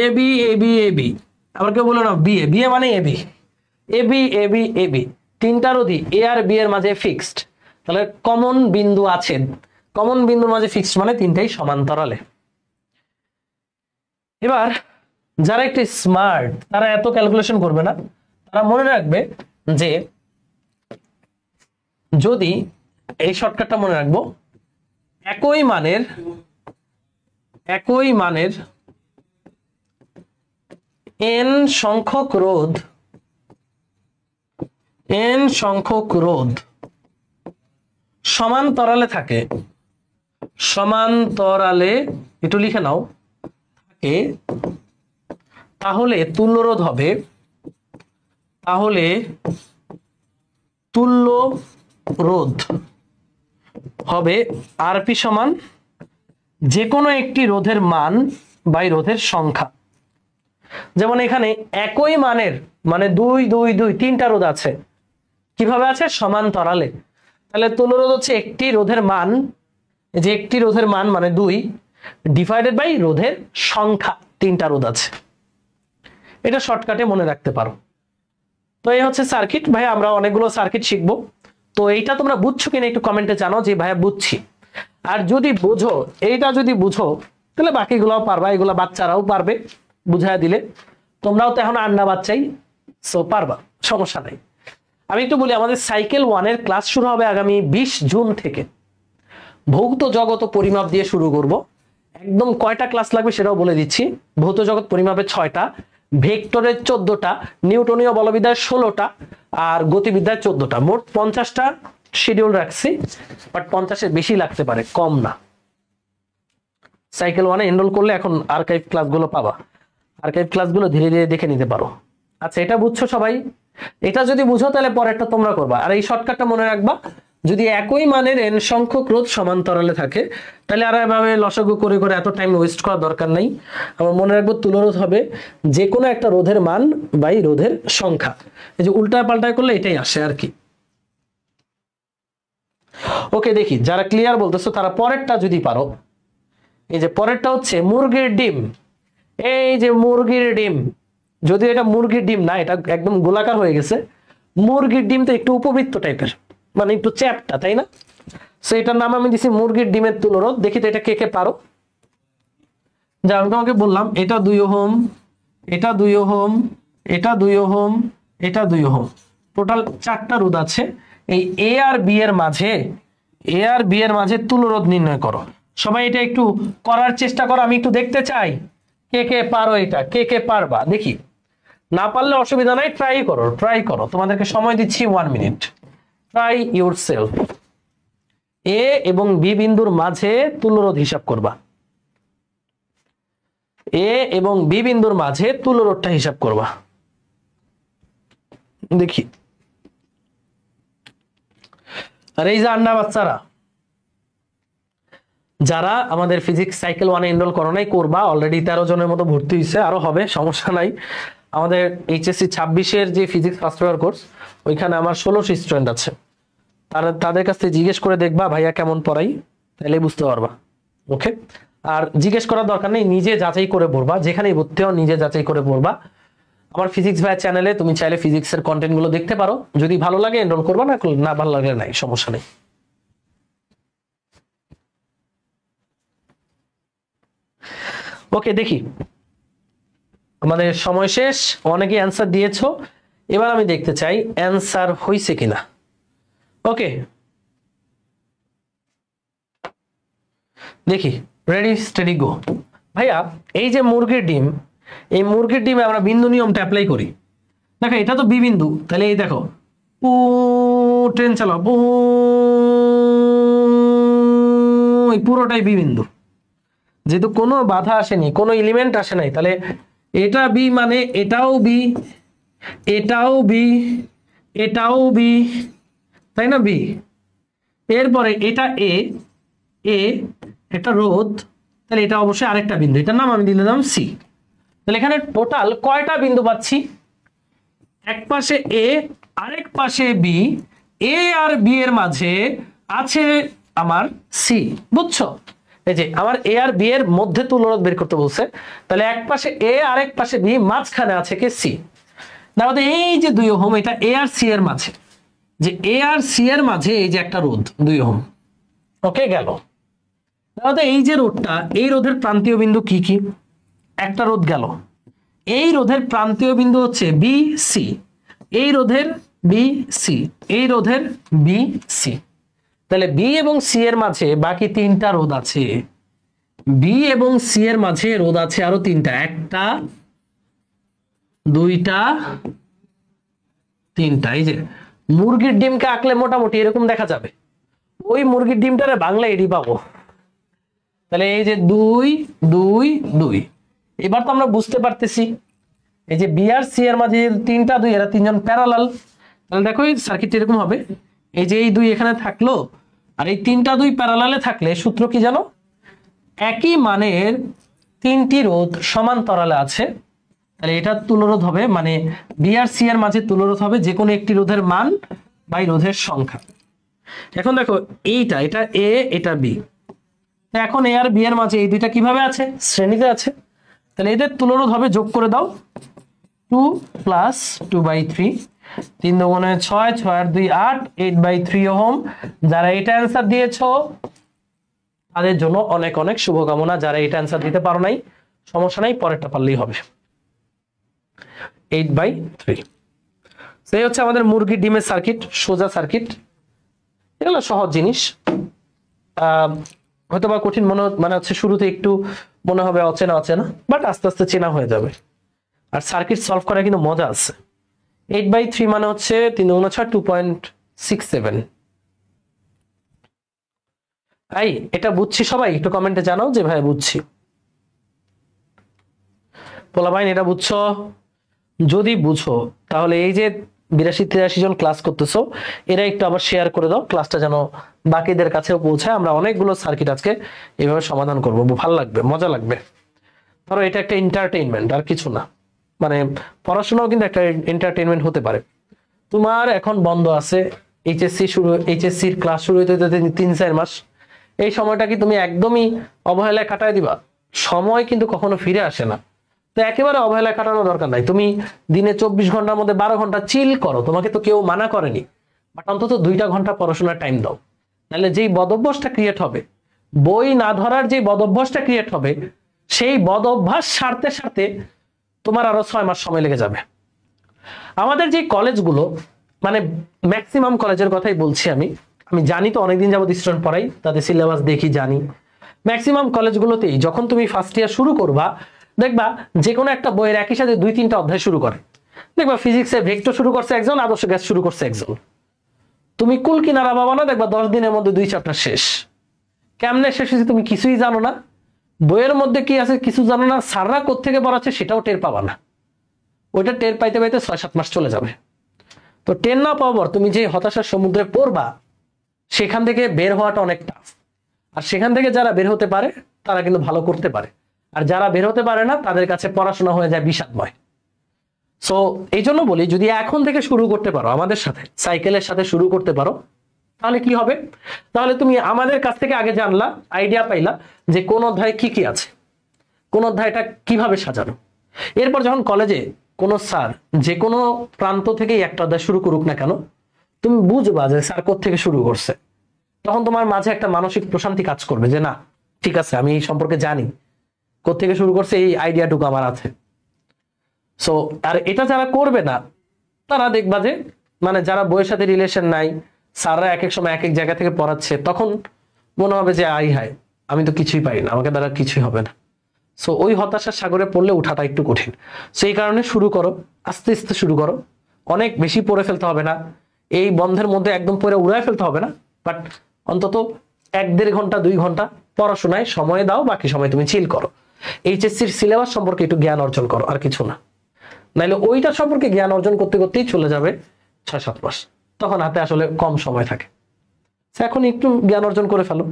Speaker 1: A B A B A B. আবার কেউ বলো না বি এ, বি এ মানে A B, A B A B A B, তিনটা রোধই এ আর বি এর মাঝে ফিক্সড, তাহলে কমন বিন্দু আছে, কমন বিন্দুর মাঝে ফিক্সড মানে তিনটাই সমান্তরালে। এবার যারা একটু স্মার্ট তারা এত ক্যালকুলেশন করবে না, তারা মনে রাখবে যে যদি এই শর্টকাটটা মনে রাখবো, একই মানের n সংখ্যক রোধ সমান্তরালে থাকে, সমান্তরালে একটু লিখে নাও থাকে, তাহলে তুল্যরোধ হবে, তাহলে তুল্য রোধ হবে আরপি সমান যে কোনো একটি রোধের মান বাই রোধের সংখ্যা। যেমন এখানে একই মানের মানে 2 2 2 তিনটা রোধ আছে, কিভাবে আছে? সমান্তরালে। তাহলে তুল্যরোধ হচ্ছে একটি রোধের মান, যে একটি রোধের মান মানে 2 ডিভাইডেড বাই রোধের সংখ্যা, তিনটা রোধ আছে। এটা শর্টকাটে মনে রাখতে পারো। তো এই হচ্ছে সার্কিট। ভাই আমরা অনেকগুলো সার্কিট শিখবো, তো এইটা তোমরা বুঝছো কিনা একটু কমেন্টে জানাও যে ভাইয়া বুঝছি। আর যদি বুঝো, এইটা যদি বুঝো, তাহলে বাকিগুলোও পারবা, এগুলো বাচ্চারাও পারবে বুঝায় দিলে। তোমরাও তো এখন আন্না বাচ্চাই, সো পারবা, সমস্যা নাই। আমি একটু বলি, আমাদের সাইকেল 1 এর ক্লাস শুরু হবে আগামী 20 জুন থেকে। ভৌত জগৎ ও পরিমাপ দিয়ে শুরু করব। একদম কয়টা ক্লাস লাগবে সেটাও বলে দিচ্ছি। ভৌত জগৎ পরিমাপের 6টা, ভেক্টরের 14টা, নিউটনীয় বলবিদ্যার 16টা, আর গতিবিদ্যার 14টা, মোট 50টা শিডিউল রাখছি, বাট 50-এর বেশি লাগতে পারে, কম না। সাইকেল 1 এ এনরোল করলে এখন আর্কাইভ ক্লাসগুলো পাবা, আর্কাইভ ক্লাসগুলো ধীরে ধীরে দেখে নিতে পারো। আচ্ছা, এটা বুঝছো সবাই? এটা যদি বুঝো তাহলে পরেরটা তোমরা করবা। আর এই শর্টকাটটা মনে রাখবা, যদি একই মানের n সংখ্যক রোধ সমান্তরালে থাকে, তাহলে আর এভাবে লসাগু করে করে এত টাইম ওয়েস্ট করার দরকার নাই। আমরা মনে রাখবো তুলরোধ হবে যে কোনো একটা রোধের মান বাই রোধের সংখ্যা। এই যে উল্টায় পাল্টায় করলে এটাই আসে আর কি। ওকে, দেখি যারা ক্লিয়ার বলতেছো তারা পরেরটা যদি পারো। এই যে পরেরটা হচ্ছে মুরগির ডিম। এই যে মুরগির ডিম, যদি এটা মুরগির ডিম না, এটা একদম গোলাকার হয়ে গেছে। মুরগির ডিম তো একটু উপবৃত্ত টাইপের, মানে একটু চ্যাপটা, তাই না? সো এটার নাম আমি দিছি মুরগির ডিমের তুলরোধ। দেখি তো এটা কে কে পারো। যা আমি তোমাকে বললাম, এটা 2 ওহম, এটা 2 ওহম, এটা 2 ওহম, এটা 2 ওহম, টোটাল 4টা রোধ আছে। এই এ আর বি এর মাঝে তুলরোধ নির্ণয় করো। সবাই এটা একটু করার চেষ্টা করো, আমি একটু দেখতে চাই কে কে পারো, এটা কে কে পারবা দেখি। না পারলে অসুবিধা নাই, ট্রাই করো, তোমাদেরকে সময় দিচ্ছি 1 মিনিট। Try yourself. এ এবং বি বিন্দুর মাঝে তুলরোধ হিসাব করবা, এ এবং বি বিন্দুর মাঝে তুলরোধটা হিসাব করবা। দেখি, আর এই যে আন্না বাচ্চারা যারা আমাদের ফিজিক্স সাইকেল 1 এ এনরোল করো নাই, করবা। অলরেডি 13 জনের মতো ভর্তি হয়েছে, আরো হবে, সমস্যা নাই। আমাদের এইচএসসি 26-এর যে ফিজিক্স ফার্স্ট ইয়ার কোর্স, ওইখানে আমার 16 স্টুডেন্ট আছে। তাদের কাছ থেকে জিজ্ঞেস করে দেখবা ভাইয়া কেমন পড়াই, তাহলে বুঝতে পারবা। ওকে, আর জিজ্ঞেস করার দরকার নেই, নিজে যাচাই করে পড়বা, যেখানেই ভর্তি হও নিজে যাচাই করে পড়বা। আমার ফিজিক্স ভাইয়া চ্যানেলে তুমি চাইলে ফিজিক্সের কন্টেন্ট গুলো দেখতে পারো, যদি ভালো লাগে এনরোল করবা, না ভালো লাগলে নাই, সমস্যা নেই। ওকে, দেখি আমাদের সময় শেষ, অনেকে অ্যান্সার দিয়েছো, এবার আমি দেখতে চাই অ্যান্সার হয়েছে কিনা। ওকে, দেখি, রেডি স্টেডি গো। ভাইয়া এই যে মুরগির ডিম, এই মুরগির ডিমে আমরা বিন্দু নিয়মটা অ্যাপ্লাই করি। দেখো এটা তো বি বিন্দু, তাহলে এই দেখো ট্রেন চালাও, এই পুরোটাই বি বিন্দু। যেহেতু কোনো বাধা আসেনি, কোনো এলিমেন্ট আসে নাই, তাহলে এটা বি মানে এটাও বি, এটাও বি, এটাও বি, তাই না? বি। এরপরে এটা এ, এটা রোধ, তাহলে এটা অবশ্যই আরেকটা বিন্দু, এটার নাম আমি দিলাম সি। তাহলে এখানে টোটাল কয়টা বিন্দু পাচ্ছি? এক পাশে এ, আরেক পাশে বি, এ আর বি এর মাঝে আছে আমার সি। বুঝছো? এই যে আমার এ আর বি এর মধ্যে তুলরোধ বের করতে বলছে, তাহলে এক পাশে এ আরেক পাশে বি, মাঝখানে আছে কে? সি। তাহলে এই যে 2 ওহম, এটা এ আর সি এর মাঝে, যে এ আর সি এর মাঝে এই যে একটা রোধ 2 ওহম। ওকে, গেল। তাহলে এই যে রোধটা, এই রোধের প্রান্তীয় বিন্দু কি কি? একটা রোধ গেল। এই রোধের প্রান্তীয় বিন্দু হচ্ছে বি সি, এই রোধের বি সি, এই রোধের বি সি। তাহলে বি এবং সি এর মাঝে বাকি 3টা রোধ আছে। বি এবং সি এর মাঝে রোধ আছে আরো 3টা, 1টা 2টা 3টা। এই যে মুরগির ডিমকে আঁকলে মোটামুটি এরকম দেখা যাবে। ওই মুরগির ডিমটারে বাংলা এডি পাবো। তাহলে এই যে 2 2 2, এবার তো আমরা বুঝতে পারতেছি এই যে বি আর সি এর মাঝে 3টা 2, এরা 3জন প্যারালাল। তাহলে দেখো এই সার্কিট এরকম হবে, এই যে এই 2 এখানে থাকলো আর এই 3টা 2 প্যারালালে থাকলে সূত্র কি জানো? একই মানের 3টি রোধ সমান্তরালে আছে, তাহলে এটা তুলরোধ হবে, মানে বি আর সি এর মাঝে তুলরোধ হবে যে কোনো একটি রোধের মান বাই রোধের সংখ্যা। এখন দেখো এইটা, এটা এ, এটা বি, এখন এ আর বি এর মাঝে এই 2টা কিভাবে আছে? শ্রেণীতে আছে। তাহলে এদের তুলরোধ হবে, যোগ করে দাও, 2 প্লাস 2/3, 3 দুগুণে 6, 6 আর 2 8, 8/3 ওহম। যারা এটা অ্যান্সার দিয়েছো তাদের জন্য অনেক অনেক শুভকামনা। যারা এটা অ্যান্সার দিতে পারো নাই, সমস্যা নাই, পরেরটা পারলেই হবে। 8/3, সেই হচ্ছে আমাদের মুরগির ডিমের সার্কিট, সোজা সার্কিট। এগুলো সহজ জিনিস, হয়তো বা কঠিন মানে হচ্ছে শুরুতে একটু মনে হবে অচেনা অচেনা, বাট আস্তে আস্তে চেনা হয়ে যাবে। আর সার্কিট সলভ করা কিন্তু মজা আছে। 8/3 মানে হচ্ছে 3 গুণ 6, 2.67। এই এটা বুঝছি সবাই? একটু কমেন্টে জানাও যে ভাই বুঝছি। পোলাপাইন এটা বুঝছো? যদি বুঝো তাহলে এই যে 82-83 জন ক্লাস করতেছো, এরা একটু আবার শেয়ার করে দাও, ক্লাসটা যেন বাকিদের কাছেও পৌঁছায়। আমরা অনেকগুলো সার্কিট আজকে এইভাবে সমাধান করবো, ভালো লাগবে, মজা লাগবে। ধরো এটা একটা এন্টারটেইনমেন্ট, আর কিছু না। মানে পড়াশোনাও কিন্তু একটা এন্টারটেইনমেন্ট হতে পারে। তোমার এখন বন্ধ আছে, এইচএসসির ক্লাস শুরু হইতে 3-4 মাস। এই সময়টা কি তুমি একদমই অবহেলায় কাটায় দিবা? সময় কিন্তু কখনো ফিরে আসে না। তো একেবারে অবহেলায় কাটানোর দরকার নাই। তুমি দিনে 24 ঘন্টার মধ্যে 12 ঘন্টা চিল করো, তোমাকে তো কেউ মানা করেনি, বাট অন্তত 2টা ঘন্টা পড়াশোনার টাইম দাও। তাহলে যেই বদভ্যাসটা ক্রিয়েট হবে, বই না ধরার যে বদভ্যাসটা ক্রিয়েট হবে, সেই বদভ্যাস সারতে সারতে তোমার আরো 6 মাস সময় লেগে যাবে। আমাদের যে কলেজগুলো, মানে ম্যাক্সিমাম কলেজের কথাই বলছি আমি জানি তো, অনেকদিন যাবত স্টুডেন্ট পড়াই, তাদের সিলেবাস দেখি, জানি। ম্যাক্সিমাম কলেজগুলোতেই যখন তুমি ফার্স্ট ইয়ার শুরু করবা, দেখবা যে কোনো একটা বইয়ের একই সাথে 2-3টা অধ্যায় শুরু করে। দেখবা ফিজিক্সে ভেক্টর শুরু করছে একজন, আদর্শ গ্যাস শুরু করছে একজন। তুমি কুল কিনারা পাবা না, দেখবা 10 দিনের মধ্যে 2 চ্যাপ্টার শেষ। কেমনে শেষ হয়েছে তুমি কিছুই জানো না, বইয়ের মধ্যে কি আছে কিছু জানো না, স্যাররা কোত্থেকে পড়াচ্ছে সেটাও টের পাবা না। ওইটা টের পাইতে পাইতে 6-7 মাস চলে যাবে। তো টের না পাওয়ার তুমি যে হতাশার সমুদ্রে পড়বা, সেখান থেকে বের হওয়াটা অনেক টাফ। আর সেখান থেকে যারা বের হতে পারে তারা কিন্তু ভালো করতে পারে, আর যারা বের হতে পারে না তাদের কাছে পড়াশোনা হয়ে যায় বিষাদময়। সো এই জন্য বলি, যদি এখন থেকে শুরু করতে পারো, আমাদের সাথে সাইকেলের সাথে শুরু করতে পারো, তাহলে কি হবে? তাহলে তুমি আমাদের কাছ থেকে আগে জানলা, আইডিয়া পাইলা যে কোন অধ্যায় কি কি আছে, কোন অধ্যায়টা কিভাবে সাজানো। এরপর যখন কলেজে কোনো স্যার যে কোনো প্রান্ত থেকেই একটা অধ্যায় শুরু করুক না কেন, তুমি বুঝবা যে স্যার কোত্থেকে শুরু করছে। তখন তোমার মাঝে একটা মানসিক প্রশান্তি কাজ করবে যে না, ঠিক আছে, আমি এই সম্পর্কে জানি, কোত্থেকে শুরু করছে এই আইডিয়াটুকু আমার আছে। সো আর এটা যারা করবে না, তারা দেখবা যে মানে যারা বইয়ের সাথে রিলেশন নাই, স্যাররা এক এক সময় এক এক জায়গা থেকে পড়াচ্ছে, তখন মনে হবে যে আই হায়, আমি তো কিছুই পারি না, আমাকে দ্বারা কিছুই হবে না। সো ওই হতাশার সাগরে পড়লে উঠাটা একটু কঠিন। সেই কারণে শুরু করো, আস্তে আস্তে শুরু করো। অনেক বেশি পড়ে ফেলতে হবে না, এই বন্ধের মধ্যে একদম পড়ে উড়ায় ফেলতে হবে না, বাট অন্তত 1-1.5 ঘন্টা 2 ঘন্টা পড়াশোনায় সময় দাও, বাকি সময় তুমি চিল করো। এইচএসসির সিলেবাস সম্পর্কে একটু জ্ঞান অর্জন করো, আর কিছু না। নাইলে ওইটা সম্পর্কে জ্ঞান অর্জন করতে করতেই চলে যাবে 6-7 মাস, তখন হাতে আসলে কম সময় থাকে। এখন একটু জ্ঞান অর্জন করে ফেলো,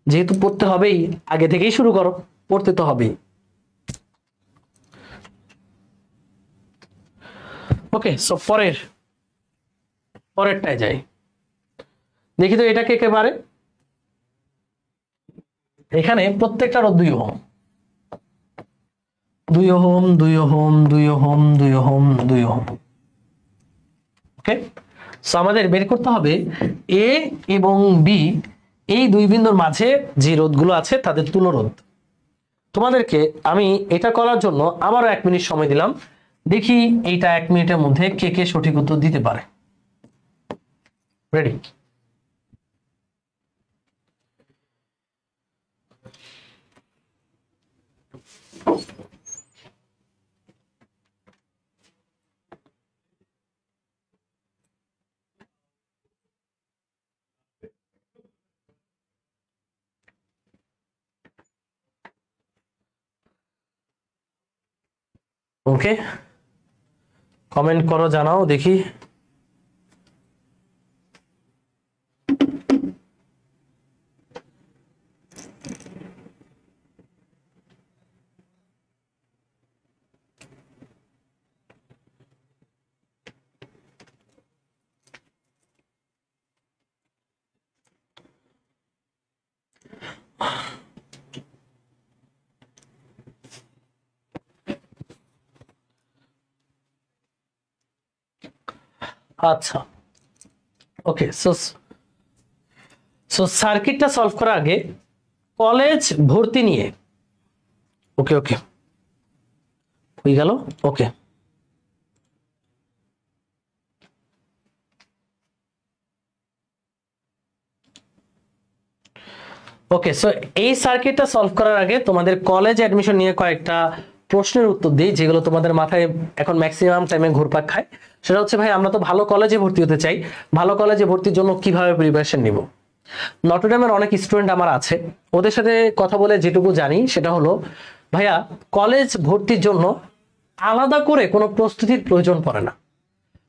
Speaker 1: যেহেতু পড়তে হবেই, আগে থেকেই শুরু করো, পড়তে তো হবেই। ওকে, সো পরেরটায় যাই, দেখি তো এটা কে কে পারে। এখানে প্রত্যেকটার 2 ohm 2 ohm 2 ohm 2 ohm 2 ohm 2 ohm. Okay, so আমাদের বের করতে হবে এ এবং বি, এই 2 বিন্দুর মাঝে যে রোধগুলো আছে তাদের তুলরোধ। তোমাদেরকে আমি এটা করার জন্য আবারও 1 মিনিট সময় দিলাম, দেখি এইটা 1 মিনিটের মধ্যে কে কে সঠিক উত্তর দিতে পারে। রেডি? ওকে, কমেন্ট করো, জানাও দেখি। আচ্ছা, ওকে, সো সার্কিটটা সলভ করার আগে কলেজ ভর্তি নিয়ে, ওকে ওকে হয়ে গেল। ওকে, ওকে, সো এই সার্কিটটা সলভ করার আগে তোমাদের কলেজ অ্যাডমিশন নিয়ে কয়েকটা প্রশ্নের উত্তর দিই, যেগুলো তোমাদের মাথায় এখন ম্যাক্সিমাম টাইমে ঘুরপাক খায়। সেটা হচ্ছে, ভাই আমরা তো ভালো কলেজে ভর্তি হতে চাই, ভালো কলেজে ভর্তির জন্য কিভাবে প্রিপারেশন নিব? নটরডেমের অনেক স্টুডেন্ট আমার আছে, ওদের সাথে কথা বলে যেটুকু জানি সেটা হলো, ভাইয়া কলেজ ভর্তির জন্য আলাদা করে কোনো প্রস্তুতির প্রয়োজন পড়ে না।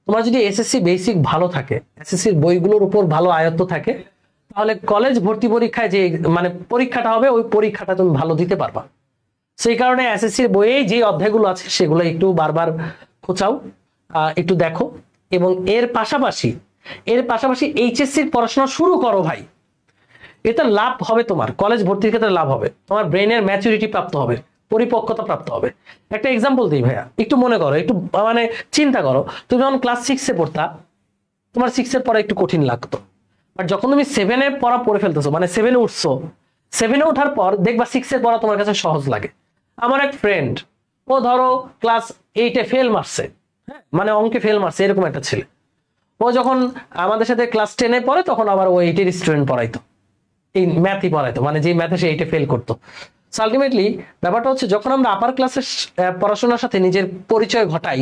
Speaker 1: তোমার যদি এসএসসি বেসিক ভালো থাকে, এসএসসির বইগুলোর উপর ভালো আয়ত্ত থাকে, তাহলে কলেজ ভর্তি পরীক্ষায় যে মানে পরীক্ষাটা হবে, ওই পরীক্ষাটা তুমি ভালো দিতে পারবা। সেই কারণে এসএসসির বইয়ে যে অধ্যায়গুলো আছে সেগুলো একটু বারবার খোঁচাও, একটু দেখো, এবং এর পাশাপাশি এইচএসসির পড়াশোনা শুরু করো ভাই। এতে লাভ হবে, তোমার কলেজ ভর্তির ক্ষেত্রে লাভ হবে, তোমার ব্রেনের ম্যাচুরিটি প্রাপ্ত হবে, পরিপক্কতা প্রাপ্ত হবে। একটা এক্সাম্পল দিই ভাইয়া, একটু মনে করো, একটু মানে চিন্তা করো, তুমি যখন ক্লাস 6-এ পড়তা, তোমার 6-এর পড়া একটু কঠিন লাগতো, বাট যখন তুমি 7-এর পড়া পড়ে ফেলতেছো, মানে 7-এ উঠছো, 7-এ ওঠার পর দেখবা 6-এর পড়া তোমার কাছে সহজ লাগে। আমার এক ফ্রেন্ড, ও ধরো ক্লাস 8-এ ফেল মারছে, হ্যাঁ মানে অঙ্কে ফেল মারছে, এরকম একটা ছেলে। ও যখন আমাদের সাথে ক্লাস 10-এ পড়ে, তখন আবার ও 8-এর স্টুডেন্ট পড়াইতো, এই ম্যাথই পড়াইতো, মানে যে ম্যাথে সে 8-এ ফেল করতো। আলটিমেটলি ব্যাপারটা হচ্ছে, যখন আমরা আপার ক্লাসের পড়াশোনার সাথে নিজের পরিচয় ঘটাই,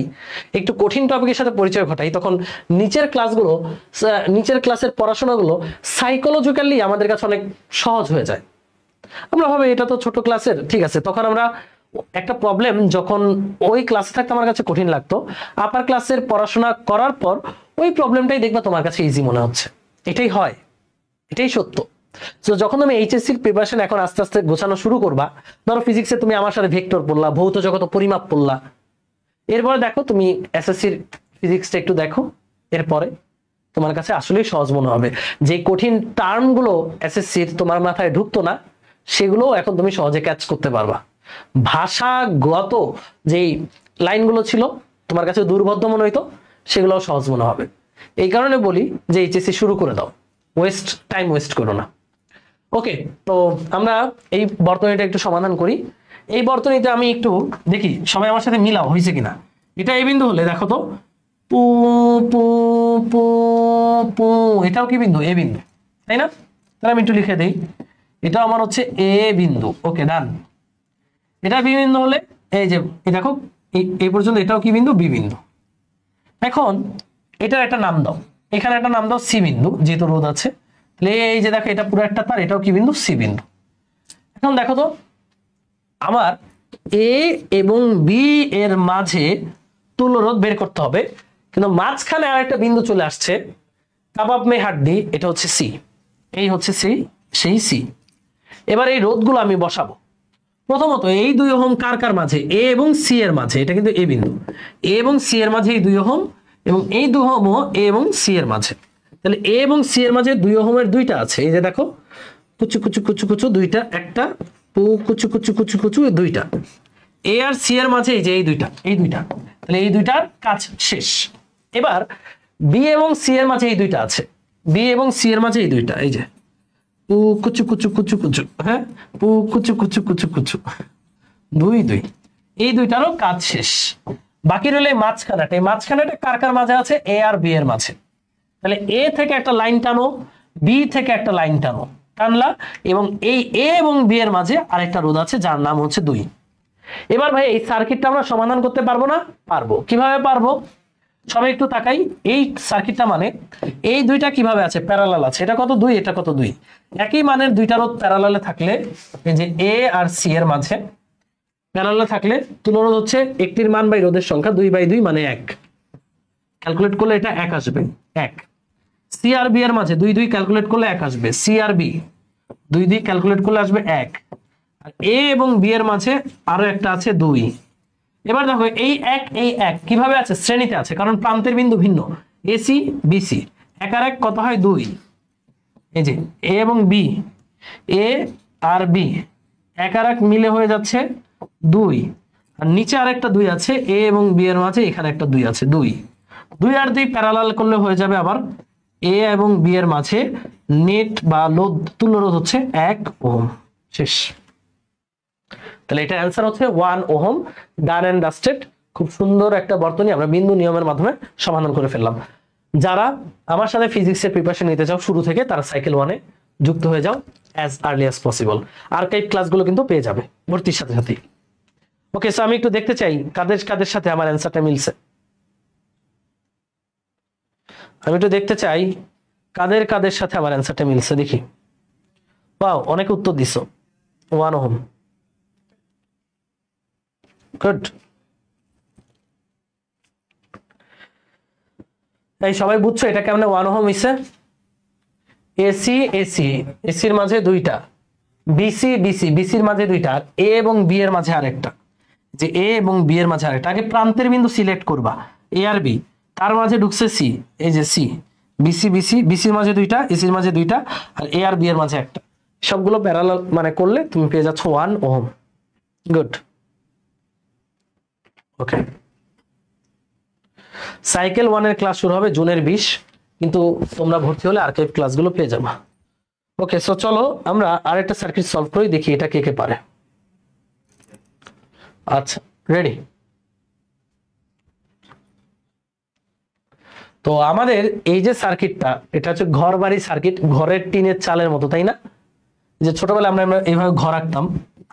Speaker 1: একটু কঠিন টপিকের সাথে পরিচয় ঘটাই, তখন নিচের ক্লাসের পড়াশোনাগুলো সাইকোলজিক্যালি আমাদের কাছে অনেক সহজ হয়ে যায়। আমরা ভাবে এটা তো ছোট ক্লাসের, ঠিক আছে। তখন আমরা একটা প্রবলেম যখন ওই ক্লাসে থাকতে আমার কাছে কঠিন লাগতো, আপার ক্লাসের পড়াশোনা করার পর ওই প্রবলেমটাই দেখবা তোমার কাছে ইজি মনে হচ্ছে। এটাই হয়, এটাই সত্য। তো যখন তুমি এইচএসসির প্রিপারেশন এখন আস্তে আস্তে গোছানো শুরু করবা, ধরো ফিজিক্সে তুমি আমার সাথে ভেক্টর পড়লা, ভৌত জগত পরিমাপ পড়লা, এরপরে দেখো তুমি এসএসসির ফিজিক্সটা একটু দেখো, এরপরে তোমার কাছে আসলেই সহজ মনে হবে। যে কঠিন টার্মগুলো এসএসসির তোমার মাথায় ঢুকতো না, সেগুলো এখন তুমি সহজে ক্যাচ করতে পারবা। ভাষাগত যেই লাইনগুলো ছিল তোমার কাছে দুর্বোধ্য মনে হইতো, সেগুলোও সহজ মনে হবে। এই কারণে বলি যে এইচএসসি শুরু করে দাও, টাইম ওয়েস্ট করো না। ওকে, তো আমরা এই বর্তনীটা একটু সমাধান করি। এই বর্তনীতে আমি একটু দেখি সবাই আমার সাথে মিলাও হয়েছে কিনা। এটা এ বিন্দু হলে দেখো তো, পু পু পু পু, এটাও কি বিন্দু? এ বিন্দু, তাই না? তাহলে আমি একটু লিখে দেই, এটা আমার হচ্ছে এ বিন্দু। ওকে ডান। এটা বি বিন্দু হলে এই যে দেখো এই পর্যন্ত এটাও কি বিন্দু? বি বিন্দু। এখন এটার একটা নাম দাও, এখানে একটা নাম দাও সি বিন্দু, যেহেতু রোধ আছে। তাহলে এই যে দেখো এটা পুরো একটা তার, এটাও কি বিন্দু? সি বিন্দু। এখন দেখো তো আমার এ এবং বি এর মাঝে তুল্যরোধ বের করতে হবে, কিন্তু মাঝখানে আর একটা বিন্দু চলে আসছে, কাবাব মে হাড্ডি, এটা হচ্ছে সি। এই হচ্ছে সি, সেই সি। এবার এই রোধগুলো আমি বসাবো। প্রথমত এই 2 ওহম কার কার মাঝে? এ এবং সি এর মাঝে। এটা কিন্তু এ বিন্দু, এ এবং সি এর মাঝে এই 2 ওহম, এবং এই 2 ওহমও এ এবং সি এর মাঝে। তাহলে এ এবং সি এর মাঝে 2 ওহমের দুইটা আছে। এই যে দেখো কুচু কুচু কুচু কুচু দুইটা, একটা পু কুচু কুচু কুচু কুচু দুইটা। এ আর সি এর মাঝে এই যে এই দুইটা, তাহলে এই দুইটার কাজ শেষ। এবার বি এবং সি এর মাঝে এই দুইটা আছে, বি এবং সি এর মাঝে এই দুইটা, এই যে পু কুচু কুচু কুচু কুচু, হ্যাঁ পু কুচু কুচু কুচু কুচু, 2 2। এই দুইটারও কাজ শেষ। বাকি রইল এই মাঝখানাটা। এই মাঝখানাটা কার কার মাঝে আছে? এ আর বি এর মাঝে। তাহলে এ থেকে একটা লাইন টানো, বি থেকে একটা লাইন টানো, টানলা, এবং এই এ এবং বি এর মাঝে আরেকটা রোধ আছে যার নাম হচ্ছে 2। এবার ভাই এই সার্কিটটা আমরা সমাধান করতে পারবো না? পারবো। কিভাবে পারবো? সবাই একটু তাকাই। এই সার্কিটটা মানে এই দুইটা কিভাবে আছে? প্যারালাল আছে। এটা কত? 2, এটা কত? 2। একই মানের দুইটা রোধ প্যারালালে থাকলে, এই যে এ আর সি এর মাঝে প্যারালালে থাকলে তুলরোধ হচ্ছে একটির মান বাই রোধের সংখ্যা, 2/2 মানে 1। ক্যালকুলেট করলে এটা 1 আসবে, 1। সি আর বি এর মাঝে 2 2 ক্যালকুলেট করলে 1 আসবে। সি আর বি 2 2 ক্যালকুলেট করলে আসবে 1। আর এ এবং বি এর মাঝে আরো একটা আছে 2। এবার দেখো এই 1 কিভাবে আছে? শ্রেণীতে আছে, কারণ প্রান্তের বিন্দু ভিন্ন। এসি বিসি 1 আর 1 কত হয়? 2। এই যে এ এবং বি, এ আর বি 1 আর 1 মিলে হয়ে যাচ্ছে 2। আর নিচে আরেকটা 2 আছে, এ এবং বি এর মাঝে এখানে একটা 2 আছে, 2 2 আর 2 প্যারালাল করলে হয়ে যাবে আবার এ এবং বি এর মাঝে নেট বা তুল্যরোধ হচ্ছে 1 ওহম। শেষ। তাহলে এটা অ্যান্সার হচ্ছে 1 ওহম। Done and dusted. খুব সুন্দর একটা বর্তনী আমরা বিন্দু নিয়মের মাধ্যমে সমাধান করে ফেললাম। যারা আমার সাথে ফিজিক্সের প্রিপারেশন নিতে চাও শুরু থেকে, তারা সাইকেল 1-এ যুক্ত হয়ে যাও as early as possible. Archive ক্লাসগুলো কিন্তু পেয়ে যাবে ভর্তির সাথে সাথেই। ওকে, সো আমি একটু দেখতে চাই কাদের কাদের সাথে আমার অ্যান্সারটা মিলছে। আমি একটু দেখতে চাই কাদের কাদের সাথে আমার অ্যান্সারটা মিলছে, দেখি। ওয়াও, অনেক উত্তর দিছো। 1 ওহম, গুড। এই সবাই বুঝছো এটা কেমনে 1 ওহম হইছে? এসি এসি, এসির মাঝে 2টা, বিসি বিসি, বিসির মাঝে 2টা, আর এ এবং বি এর মাঝে আরেকটা। যে এ এবং বি এর মাঝে আরেকটা, আগে প্রান্তের বিন্দু সিলেক্ট করবা। এ আর বি, তার মাঝে ঢুকছে সি, এই যে সি। বিসি বিসি, বিসির মাঝে 2টা, এসির মাঝে 2টা, আর এ আর বি এর মাঝে একটা। সবগুলো প্যারালাল মানে করলে তুমি পেয়ে যাচ্ছ 1 ওহম। গুড। ওকে, সাইকেল 1 এর ক্লাস শুরু হবে জুনের 20, কিন্তু তোমরা ভর্তি হলে আর্কাইভ ক্লাসগুলো পেয়ে যাবে। ওকে, সো চলো আমরা আরেকটা সার্কিট সলভ করি, দেখি এটা কে কে পারে। আচ্ছা, রেডি? তো আমাদের এই যে সার্কিটটা, এটা হচ্ছে ঘর বাড়ি সার্কিট, ঘরের টিনের চালের মতো, তাই না? যে ছোটবেলায় আমরা এইভাবে ঘর আঁকতাম,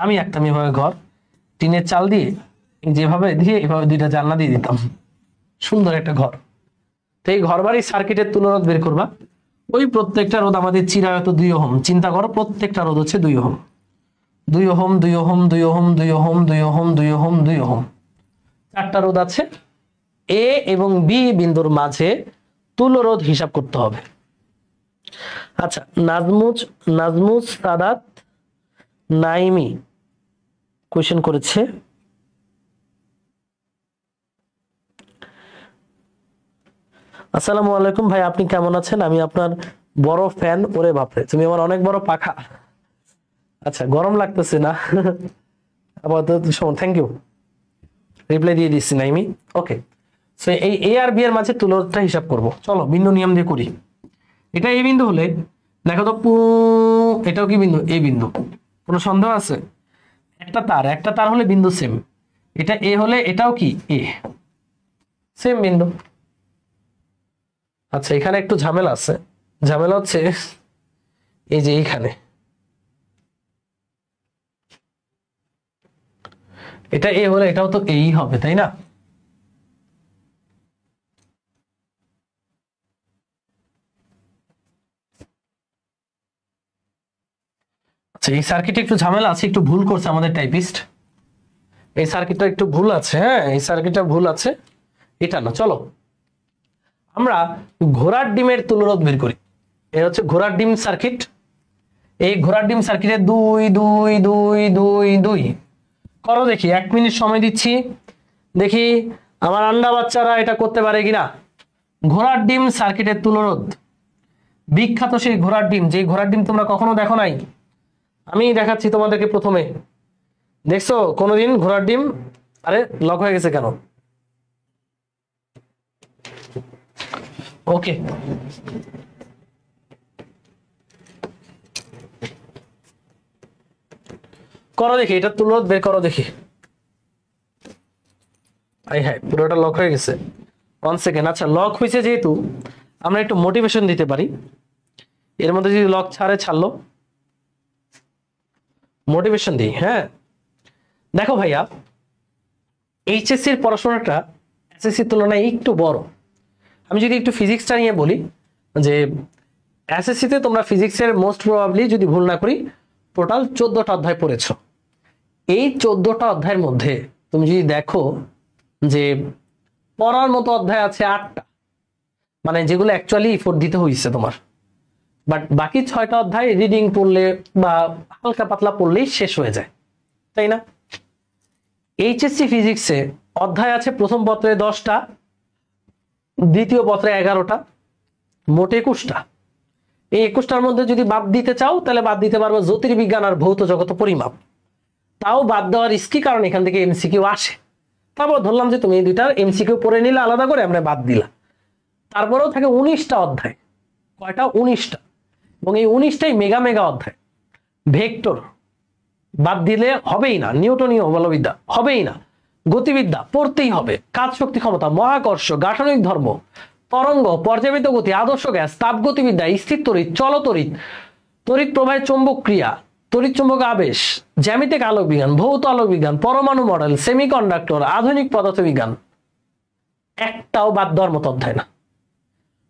Speaker 1: আমি আঁকতাম এইভাবে ঘর, টিনের চাল দিয়ে যেভাবে দিয়ে এভাবে 2টা জানলা দিয়ে দিতাম, সুন্দর একটা ঘর। তো এই ঘর বাড়ির সার্কিটের তুলরোধ বের করবা। ওই প্রত্যেকটা রোধ আমাদের চিরায়ত 2 ওহম। চিন্তা করো, প্রত্যেকটা রোধ হচ্ছে 2 ohm, 2 ohm, 2 ohm, 2 ohm, 2 ohm, 2 ohm, 2 ohm, 2 ohm. 4টা রোধ আছে। এ এবং বি বিন্দুর মাঝে তুল্যরোধ হিসাব করতে হবে। আচ্ছা, নাজমুজ সাদাত নাইমি কোয়েশ্চেন করেছে, আসসালামু আলাইকুম ভাই, আপনি কেমন আছেন? আমি আপনার বড় ফ্যান। ওরে বাপরে, তুমি আমার অনেক বড় পাখা। আচ্ছা, গরম লাগতেছে না? আপাতত থ্যাংক ইউ, রিপ্লাই দিয়ে দিচ্ছি নাইমি। ওকে, সো এই এ আর বি এর মাঝে তুলরোধটা হিসাব করব। চলো বিন্দু নিয়ম দিয়ে করি। এটা এ বিন্দু হলে দেখো তো, এটাও কি বিন্দু? এ বিন্দু। কোনো সন্দেহ আছে? একটা তার হলে বিন্দু সেম। এটা এ হলে এটাও কি এ, সেম বিন্দু। আচ্ছা, এখানে একটু ঝামেলা আছে। ঝামেলা হচ্ছে এই যে এইখানে এটা এ হলে এটাও তো এই হবে, তাই না? আচ্ছা, এই সার্কিটে একটু ঝামেলা আছে, একটু ভুল করছে আমাদের টাইপিস্ট। এই সার্কিটটা একটু ভুল আছে, হ্যাঁ এই সার্কিটটা ভুল আছে, এটা না। চলো আমরা ঘোড়ার ডিমের তুলরোধ বের করি। এটা হচ্ছে ঘোড়ার ডিম সার্কিট। এই ঘোড়ার ডিম সার্কিটে 2 2 2 2 2 করো দেখি। 1 মিনিট সময় দিচ্ছি, দেখি আমার আন্ডা বাচ্চারা এটা করতে পারে কিনা। ঘোড়ার ডিম সার্কিটের তুলরোধ, বিখ্যাত সেই ঘোড়ার ডিম, যে ঘোড়ার ডিম তোমরা কখনো দেখো নাই, আমি দেখাচ্ছি তোমাদেরকে প্রথমে। দেখছো কোনোদিন ঘোড়ার ডিম? আরে লক হয়ে গেছে কেন? ওকে, করো দেখি, এটা তুলরোধ বের করো দেখি। আই হ্যাঁ, পুরোটা লক হয়ে গেছে। 1 সেকেন্ড। আচ্ছা, লক হয়েছে যেহেতু আমরা একটু মোটিভেশন দিতে পারি। এর মধ্যে যদি লক ছাড়লো, মোটিভেশন দিই। হ্যাঁ দেখো ভাইয়া, এইচএসসির পড়াশোনাটা এসএসসির তুলনায় একটু বড়। আমি যদি একটু ফিজিক্সটা নিয়ে বলি, যে এসএসসিতে তোমরা ফিজিক্সের মোস্ট প্রবাবলি, যদি ভুল না করি, টোটাল 14টা অধ্যায় পড়েছ। এই 14টা অধ্যায়ের মধ্যে তুমি যদি দেখো যে পড়ার মতো অধ্যায় আছে 8টা, মানে যেগুলো অ্যাকচুয়ালি ইফোর্ট দিতে হয়েছে তোমার। বাট বাকি 6টা অধ্যায় রিডিং পড়লে বা হালকা পাতলা পড়লেই শেষ হয়ে যায়, তাই না? এইচএসসি ফিজিক্সে অধ্যায় আছে প্রথম পত্রে 10টা, দ্বিতীয় পত্রে 11টা, মোট 21টা। এই 21টার মধ্যে যদি বাদ দিতে চাও তাহলে বাদ দিতে পারবো জ্যোতির্বিজ্ঞান আর ভৌত জগত পরিমাপ। তাও বাদ দেওয়ার রিস্কি, কারণ এখান থেকে এমসিকিউ আসে। তারপর ধরলাম যে তুমি এই দুইটার এমসিকিউ পড়ে নিলে আলাদা করে, আমরা বাদ দিলাম। তারপরেও থাকে 19টা অধ্যায়। কয়টা? 19টা। এবং এই 19টাই মেগা মেগা অধ্যায়। ভেক্টর বাদ দিলে হবেই না, নিউটনীয় বলবিদ্যা হবেই না, গতিবিদ্যা পড়তেই হবে, কাজ শক্তি ক্ষমতা, মহাকর্ষ, গাঠনিক ধর্ম, তরঙ্গ, পর্যাবৃত্ত গতি, আদর্শ গ্যাস, তাপগতিবিদ্যা, স্থির তড়িৎ, চলতড়িৎ, তড়িৎ প্রবাহের চৌম্বক ক্রিয়া, তড়িৎ চুম্বক আবেশ, জ্যামিতিক আলোক বিজ্ঞান, ভৌত আলোক বিজ্ঞান, পরমাণু মডেল, সেমিকন্ডাক্টর, আধুনিক পদার্থবিজ্ঞান। একটাও বাদ দেওয়ার মতো অধ্যায় না।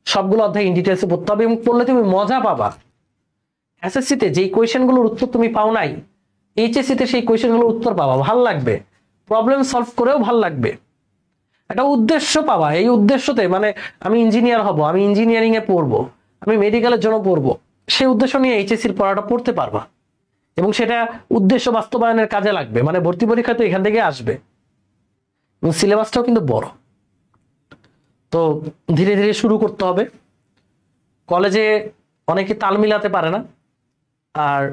Speaker 1: সবগুলো অধ্যায় ইন ডিটেলসে পড়তে হবে এবং পড়লে তুমি মজা পাবা। এসএসসিতে যেই কোয়েশ্চেনগুলোর উত্তর তুমি পাও নাই, এইচএসসিতে সেই কোয়েশ্চেনগুলোর উত্তর পাবা, ভাল লাগবে, প্রবলেম সলভ করেও ভাল লাগবে, একটা উদ্দেশ্য পাবা। এই উদ্দেশ্যতে, মানে আমি ইঞ্জিনিয়ার হব, আমি ইঞ্জিনিয়ারিং এ পড়বো, আমি মেডিকেলের জন্য পড়বো, সেই উদ্দেশ্য নিয়ে এইচএসসির পড়াটা পড়তে পারবা এবং সেটা উদ্দেশ্য বাস্তবায়নের কাজে লাগবে। মানে ভর্তি পরীক্ষা তো এখান থেকে আসবে এবং সিলেবাসটাও কিন্তু বড়। তো ধীরে ধীরে শুরু করতে হবে। কলেজে অনেকে তাল মিলাতে পারে না, আর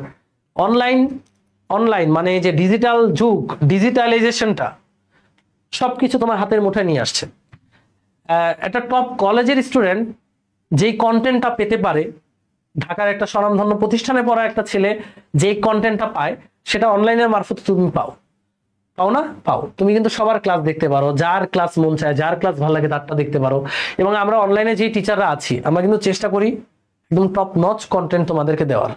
Speaker 1: অনলাইন মানে যে ডিজিটাল যুগ, ডিজিটালাইজেশনটা সবকিছু তোমার হাতের মুঠোয় নিয়ে আসছে। একটা টপ কলেজের স্টুডেন্ট যেই কন্টেন্টটা পেতে পারে, ঢাকার একটা স্বনামধন্য প্রতিষ্ঠানে পড়া একটা ছেলে যেই কন্টেন্টটা পায়, সেটা অনলাইনের মারফত তুমি পাও না? পাও। তুমি কিন্তু সবার ক্লাস দেখতে পারো, যার ক্লাস মন চায়, যার ক্লাস ভালো লাগে তারটা দেখতে পারো। এবং আমরা অনলাইনে যে টিচাররা আছি, আমরা কিন্তু চেষ্টা করি একদম টপ নচ কন্টেন্ট তোমাদেরকে দেওয়ার,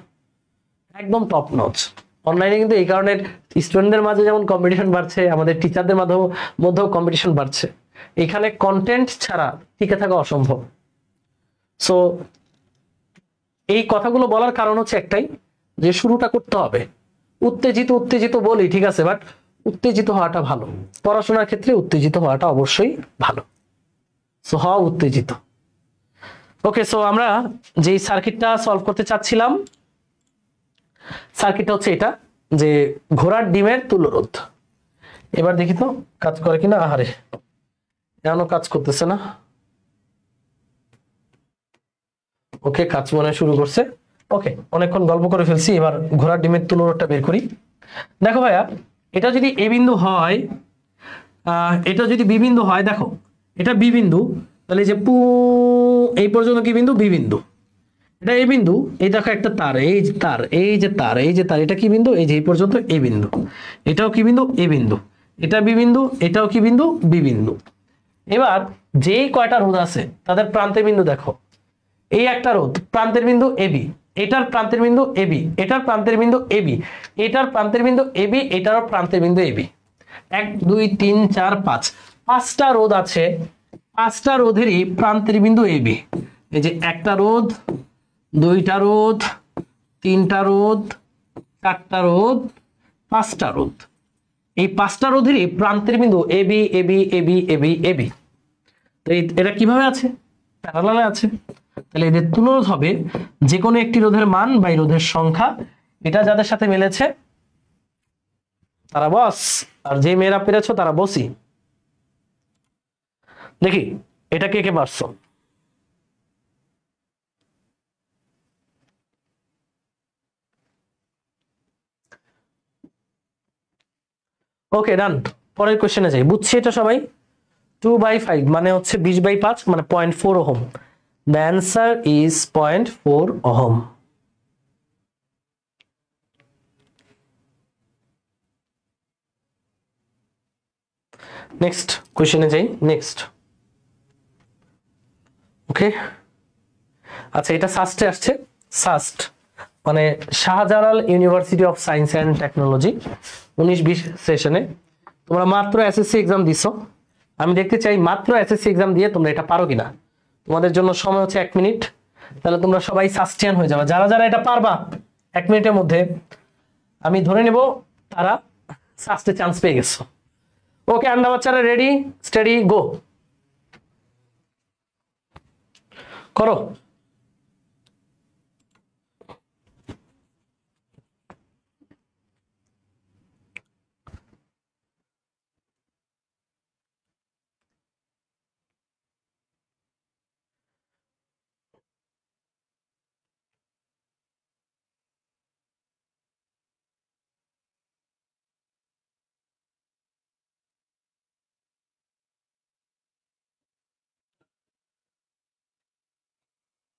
Speaker 1: একদম টপ নচ। অনলাইনে কিন্তু এই কারণে স্টুডেন্টদের মাঝে যেমন কম্পিটিশন বাড়ছে, আমাদের টিচারদের মধ্যেও কম্পিটিশন বাড়ছে। এখানে কন্টেন্ট ছাড়া টিকে থাকা অসম্ভব। সো এই কথাগুলো বলার কারণ হচ্ছে একটাই, যে শুরুটা করতে হবে। উত্তেজিত বলি ঠিক আছে, বাট উত্তেজিত হওয়াটা ভালো। পড়াশোনার ক্ষেত্রে উত্তেজিত হওয়াটা অবশ্যই ভালো। সো হওয়া উত্তেজিত। ওকে, সো আমরা যেই সার্কিটটা সলভ করতে চাচ্ছিলাম, সার্কিটটা হচ্ছে এটা, যে ঘোড়ার ডিমের তুলরোধ। এবার দেখি তো কাজ করে কিনা। আহারে, এখনো কাজ করতেছে না। ওকে, কাজ মনে শুরু করছে। ওকে, অনেকক্ষণ গল্প করে ফেলছি, এবার ঘোড়ার ডিমের তুলরোধটা বের করি। দেখো ভাইয়া, এটা যদি এ বিন্দু হয়, এটা যদি বি বিন্দু হয়, দেখো এটা বি বিন্দু, তাহলে যে এই পর্যন্ত কি বিন্দু? বি বিন্দু। এটা এ বিন্দু, এই দেখো একটা তার, এই যে তার, এই যে তার, এই যে তার, এটা কি বিন্দু? এই যে এই পর্যন্ত এ বিন্দু। এটাও কি বিন্দু? এ বিন্দু। এটা বি বিন্দু, এটাও কি বিন্দু? বি বিন্দু। এবার যেই কয়টা রোধ আছে তাদের প্রান্তের বিন্দু দেখো। এই একটা রোধ, প্রান্তের বিন্দু এবি, এটার প্রান্তের বিন্দু এবি, এটার প্রান্তের বিন্দু এবি, এটার প্রান্তের বিন্দু এবি, এটারও প্রান্তের বিন্দু এবি। 1 2 3 4 5 পাঁচটা রোধ আছে, পাঁচটা রোধেরই প্রান্তের বিন্দু AB। এই যে একটা রোধ, দুইটা রোধ, তিনটা রোধ, চারটা রোধ, পাঁচটা রোধ। এই পাঁচটা রোধেরই প্রান্তের বিন্দু AB AB AB AB AB। তো এটা কিভাবে আছে? প্যারালালে আছে। তাহলে এদের তুলরোধ হবে যে কোনো একটি রোধের মান বা রোধের সংখ্যা, এটা যাদের সাথে মিলেছে তারা বস, আর যে মেয়েরা পেরেছো তারা বসি। দেখি এটা কে কে পারছো। ওকে ডান, পরের কোশ্চেনে যাই। বুঝছি এটা সবাই? 2/5 মানে হচ্ছে 20/5 মানে 0.4 ohm. The answer is 0.4 ohm. Next কোশ্চেনে যাই। নেক্সট ওকে, আচ্ছা এটা সাস্টে আসছে। সাস্ট মানে Shahjalal university of science and technology 19-20 সেশনে তোমরা মাত্র এসএসসি এক্সাম দিছো। আমি দেখতে চাই মাত্র এসএসসি এক্সাম দিয়ে তোমরা এটা পারো কিনা। তোমাদের জন্য সময় হচ্ছে 1 মিনিট, তাহলে তোমরা সবাই সাস্টিয়ান হয়ে যাবে। যারা যারা এটা পারবা 1 মিনিটের মধ্যে, আমি ধরে নেব তারা সাস্টে চান্স পেয়ে গেছো। ওকে আন্ডা বাচ্চারা রেডি স্টাডি গো করো।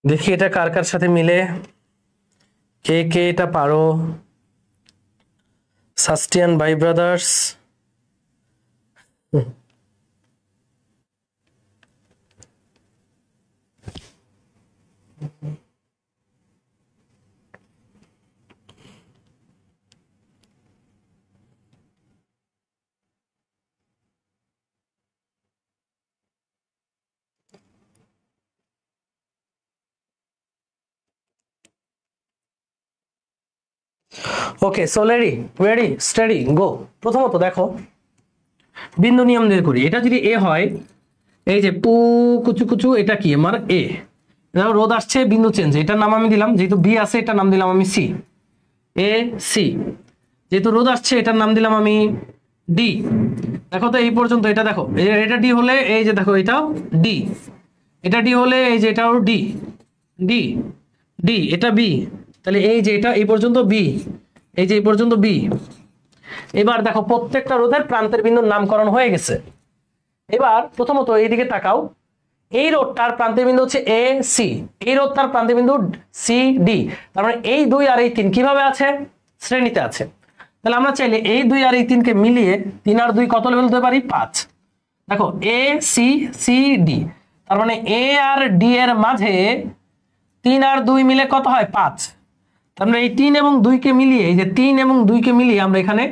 Speaker 1: দেখি এটা কার কার সাথে মিলে, কে কে এটা পারো। সাস্টিয়ান ভাই brothers, okay so ready study go. প্রথমত দেখো বিন্দু নিয়ম দিয়ে করি। এটা যদি এ হয়, এই যে পু কুচু কুচু, এটা কি আমার এ। দেখো রোধ আসছে, বিন্দু চেঞ্জ, এটার নাম আমি দিলাম, যেহেতু বি আছে এটার নাম দিলাম আমি সি। এ সি, যেহেতু রোধ আসছে এটার নাম দিলাম আমি ডি। দেখো তো এই পর্যন্ত এটা দেখো, এটা ডি হলে এই যে দেখো এটাও ডি, এটা ডি হলে এই যে এটাও ডি ডি ডি, এটা বি, তাহলে এই যে এটা এই পর্যন্ত বি, এই যে এই পর্যন্ত বি। এবার দেখো প্রত্যেকটা রোধের প্রান্তের বিন্দুর নামকরণ হয়ে গেছে। এবার প্রথমত এইদিকে তাকাও, এই রোধটার প্রান্তের বিন্দু হচ্ছে এ সি, এই রোধটার প্রান্তের বিন্দু সি ডি। তার মানে এই 2 আর এই 3 কিভাবে আছে? শ্রেণীতে আছে। তাহলে আমরা চাইলে এই 2 আর এই 3 কে মিলিয়ে 3 আর 2 কত বলতে পারি? 5। দেখো এ সি সি ডি, তার মানে এ আর ডি এর মাঝে 3 আর 2 মিলে কত হয়? 5। তার মানে এই 3 এবং 2 কে মিলিয়ে, এই যে 3 এবং 2 কে মিলিয়ে আমরা এখানে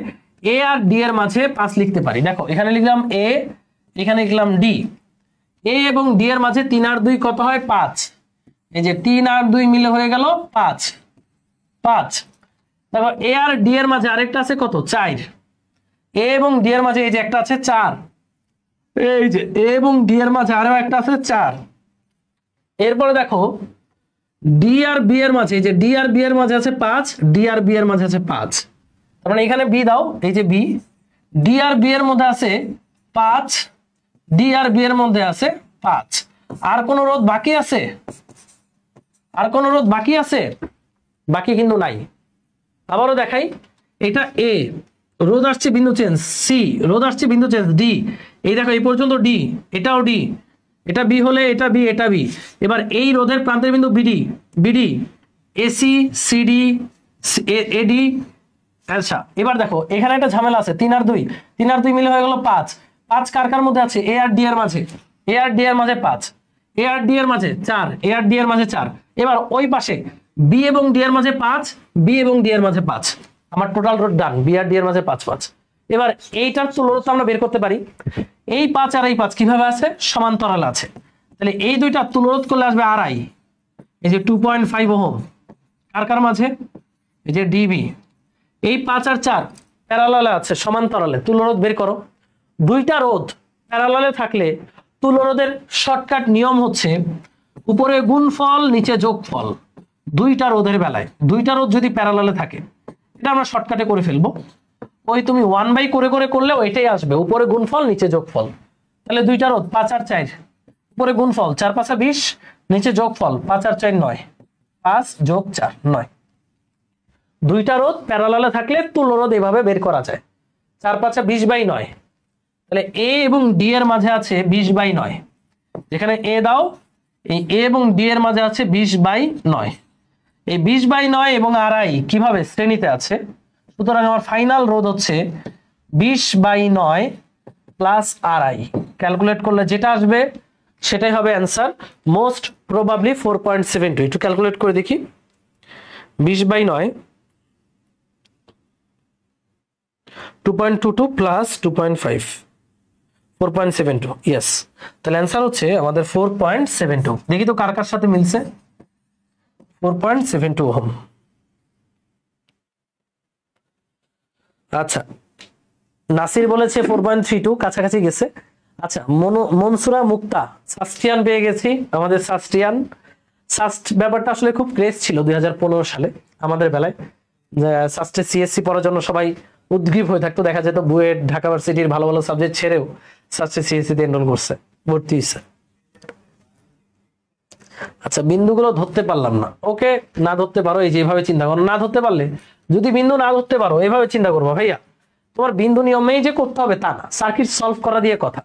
Speaker 1: এ আর ডি এর মাঝে 5 লিখতে পারি। দেখো এখানে লিখলাম এ, এখানে লিখলাম ডি। এ এবং ডি এর মাঝে 3 আর 2 কত হয়? 5। এই যে 3 আর 2 মিলে হয়ে গেল 5 5। দেখো এ আর ডি এর মাঝে আরেকটা আছে কত? 4। এ এবং ডি এর মাঝে এই যে একটা আছে 4, এই যে এ এবং ডি এর মাঝে আরো একটা আছে 4। এরপরে দেখো ডি আর বি এর মাঝে, এই যে ডি আর বি এর মাঝে আছে 5, ডি আর বি এর মাঝে আছে 5। তার মানে এখানে বি দাও, এই যে বি, ডি আর বি এর মধ্যে আছে 5, ডি আর বি এর মধ্যে আছে 5। আর কোন রোধ বাকি আছে? আর কোন রোধ বাকি আছে? বাকি কিন্তু নাই। আবারও দেখাই, এটা এ, রোধ আসছে বিন্দু চেঞ্জ সি, রোধ আসছে বিন্দু চেঞ্জ ডি। এই দেখো এই পর্যন্ত ডি, এটাও ডি, এটা বি হলে এটা বি, এটা বি। এবার এই রোধের প্রান্তের বিন্দু বিডি, বিডি এসি সিডি এডি। আচ্ছা এবার দেখো এখানে একটা ঝামেলা আছে, 3 আর 2, 3 আর 2 মিলে হয়ে গেল 5। 5 কার কার মধ্যে আছে? এ আর ডি এর মাঝে, এ আর ডি এর মাঝে 5, এ আর ডি এর মাঝে 4, এ আর ডি এর মাঝে 4। এবার ওই পাশে বি এবং ডি এর মাঝে 5, বি এবং ডি এর মাঝে 5। আমার টোটাল রোধ ডান, বি আর ডি এর মাঝে 5 5। এবার এইটার তুলরোধ আমরা বের করতে পারি। এই 5 আর এই 5 কিভাবে আছে, সমান্তরাল আছে, তাহলে এই দুইটা তুলরোধ করলে আসবে আড়াই, এই যে 2.5 ওহম কার কার মাঝে, এই যে ডিবি। এই 5 আর 4 প্যারালালে আছে, সমান্তরালে, তুলরোধ বের করো। দুইটা রোধ প্যারালালে থাকলে তুলরোধের শর্টকাট নিয়ম হচ্ছে উপরে গুণফল নিচে যোগফল। দুইটা রোধের বেলায় দুইটা রোধ যদি প্যারালালে থাকে, এটা আমরা শর্টকাটে করে ফেলবো, ওই তুমি 1/, করে করে করলেও এটাই আসবে, উপরে গুণফল নিচে যোগফল। তাহলে দুইটা রোধ 5 আর 4, উপরে গুণফল 4 5 20, নিচে যোগফল 5 আর 4 9, 5 যোগ 4 9। দুইটা রোধ প্যারালালে থাকলে তুলরোধ এভাবে বের করা যায়, 4 5 20/9। তাহলে এ এবং ডি এর মাঝে আছে 20/9, যেখানে এ দাও, এই এ এবং ডি এর মাঝে আছে 20/9। এই 20/9 এবং আড়াই কিভাবে শ্রেণীতে আছে, সুতরাং আমার ফাইনাল রোধ হচ্ছে 20/9 প্লাস আড়াই। ক্যালকুলেট করলে যেটা আসবে সেটাই হবে অ্যান্সার, মোস্ট প্রবাবলি 4.72। একটু ক্যালকুলেট করে দেখি, 20/9 2.22 প্লাস 2.5 4.72, ইয়েস। তাহলে অ্যান্সার হচ্ছে আমাদের 4.72। দেখি তো কার কার সাথে মিলছে, 4.72 ওহম। আচ্ছা, নাসির বলেছে 4.32, কাছাকাছি গেছে। আচ্ছা, মনসুরা মুক্তা সাস্টিয়ান পেয়ে গেছি, আমাদের সাস্টিয়ান। সাস্ট ব্যাপারটা আসলে খুব ক্রেজ ছিল 2015 সালে আমাদের বেলায়, সাস্টে সিএসসি পড়ার জন্য সবাই উদ্গ্রীব হয়ে থাকতো, দেখা যেত বুয়েট ঢাকা ভার্সিটির ভালো ভালো সাবজেক্ট ছেড়েও সাস্টে সিএসসি তে এনরোল করছে, ভর্তি হয়েছে। আচ্ছা, বিন্দুগুলো ধরতে পারলাম না, ওকে, না ধরতে পারো, এই যেভাবে চিন্তা করো, না ধরতে পারলে যদি বিন্দু না ধরতে পারো এভাবে চিন্তা করবো, ভাইয়া তোমার বিন্দু নিয়মেই যে করতে হবে তা না, সার্কিট সলভ করা দিয়ে কথা।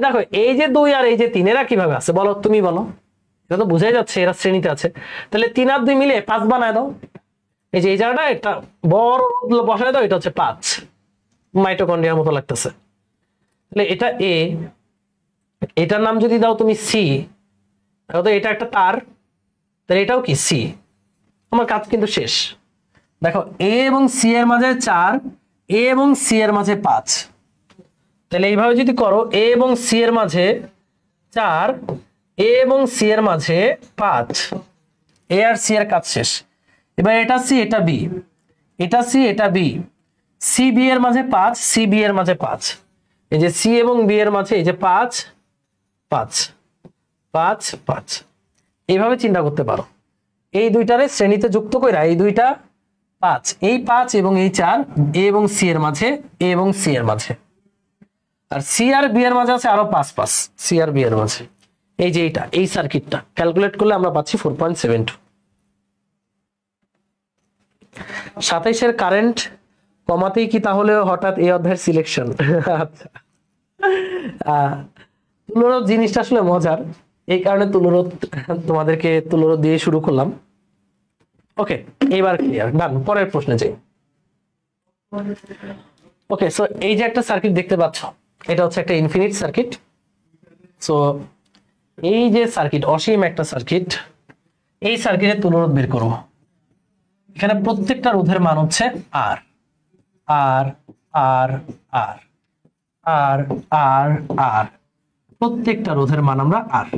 Speaker 1: দেখো এই যে 2 আর এই যে 3 এরা কিভাবে আছে বলো, তুমি বলো, এটা তো বোঝাই যাচ্ছে এরা শ্রেণীতে আছে। তাহলে 3 আর 2 মিলে 5 বানায় দাও, এই যে এই জায়গাটা একটা বড় বসায় দাও, এটা হচ্ছে 5, মাইটোকন্ড্রিয়ার মতো লাগতেছে। তাহলে এটা এ, এটার নাম যদি দাও তুমি সি, তাহলে এটা একটা তার, তাহলে এটাও কি সি, আমার কাজ কিন্তু শেষ। দেখো এ এবং সি এর মাঝে 4, এ এবং সি এর মাঝে 5, তাহলে এইভাবে যদি করো এ এবং সি এর মাঝে 4, এ এবং সি এর মাঝে 5, এ আর সি এর কাজ শেষ। এবার এটা সি এটা বি, এটা সি এটা বি, সি বি এর মাঝে 5, সি বি এর মাঝে 5, এই যে সি এবং বি এর মাঝে এই যে 5 5 5 5, এইভাবে চিন্তা করতে পারো। এই দুইটারে শ্রেণীতে যুক্ত কইরা এই দুইটা 5, এই 5 এবং এই 4, এ এবং সি এর মাঝে, এ এবং সি এর মাঝে, আর সি আর বি এর মাঝে আছে আরো 5 5, সি আর বি এর মাঝে। এই যে এইটা, এই সার্কিটটা ক্যালকুলেট করলে আমরা পাচ্ছি 4.72। 27 এর কারেন্ট কমাতেই কি তাহলে হঠাৎ এই অধ্যায়ের সিলেকশন? আচ্ছা, তুলরোধ জিনিসটা আসলে মজার, এই কারণে তুলরোধ তোমাদেরকে তুলরোধ দিয়ে শুরু করলাম। ওকে, এবার ক্লিয়ার, ডান। পরের প্রশ্নে যাই। ওকে, সো এই যে একটা সার্কিট দেখতে পাচ্ছ, এটা হচ্ছে একটা ইনফিনিট সার্কিট। সো এই যে সার্কিট, অসীম একটা সার্কিট, এই সার্কিটের তুলরোধ বের করব। এখানে প্রত্যেকটা রোধের মান হচ্ছে আর আর আর আর আর আর আর, প্রত্যেকটা রোধের মান আমরা আর,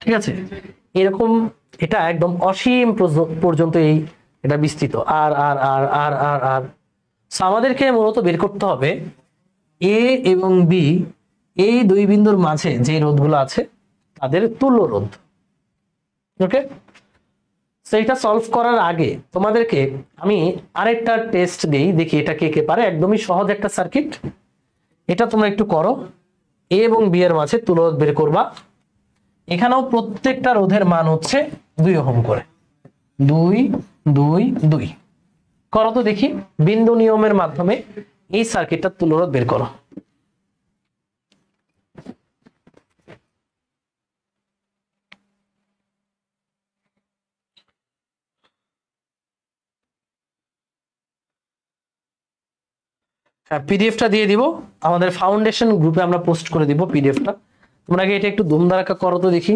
Speaker 1: ঠিক আছে, এরকম এটা একদম অসীম পর্যন্ত এই এটা বিস্তৃত, আর আর আর আর আর আর। আমাদেরকে মূলত বের করতে হবে এ এবং বি, এই দুই বিন্দুর মাঝে যে রোধগুলো আছে তাদের তুল্য রোধ। ওকে, সেইটা সলভ করার আগে তোমাদেরকে আমি আরেকটা টেস্ট দিই, দেখি এটা কে কে পারে। একদমই সহজ একটা সার্কিট, এটা তোমরা একটু করো। এ এবং বি এর মাঝে তুল্য রোধ বের করবা। এখানেও প্রত্যেকটা রোধের মান হচ্ছে 2 ওহম করে, 2 2 2। করো তো দেখি, বিন্দু নিয়মের মাধ্যমে এই সার্কিটটার তুল্য রোধ বের করো। হ্যাঁ, পিডিএফটা দিয়ে দিব আমাদের ফাউন্ডেশন গ্রুপে, আমরা পোস্ট করে দিব পিডিএফটা। তোমরা আগে এটা একটু ধুমধারাক্কা করো তো দেখি,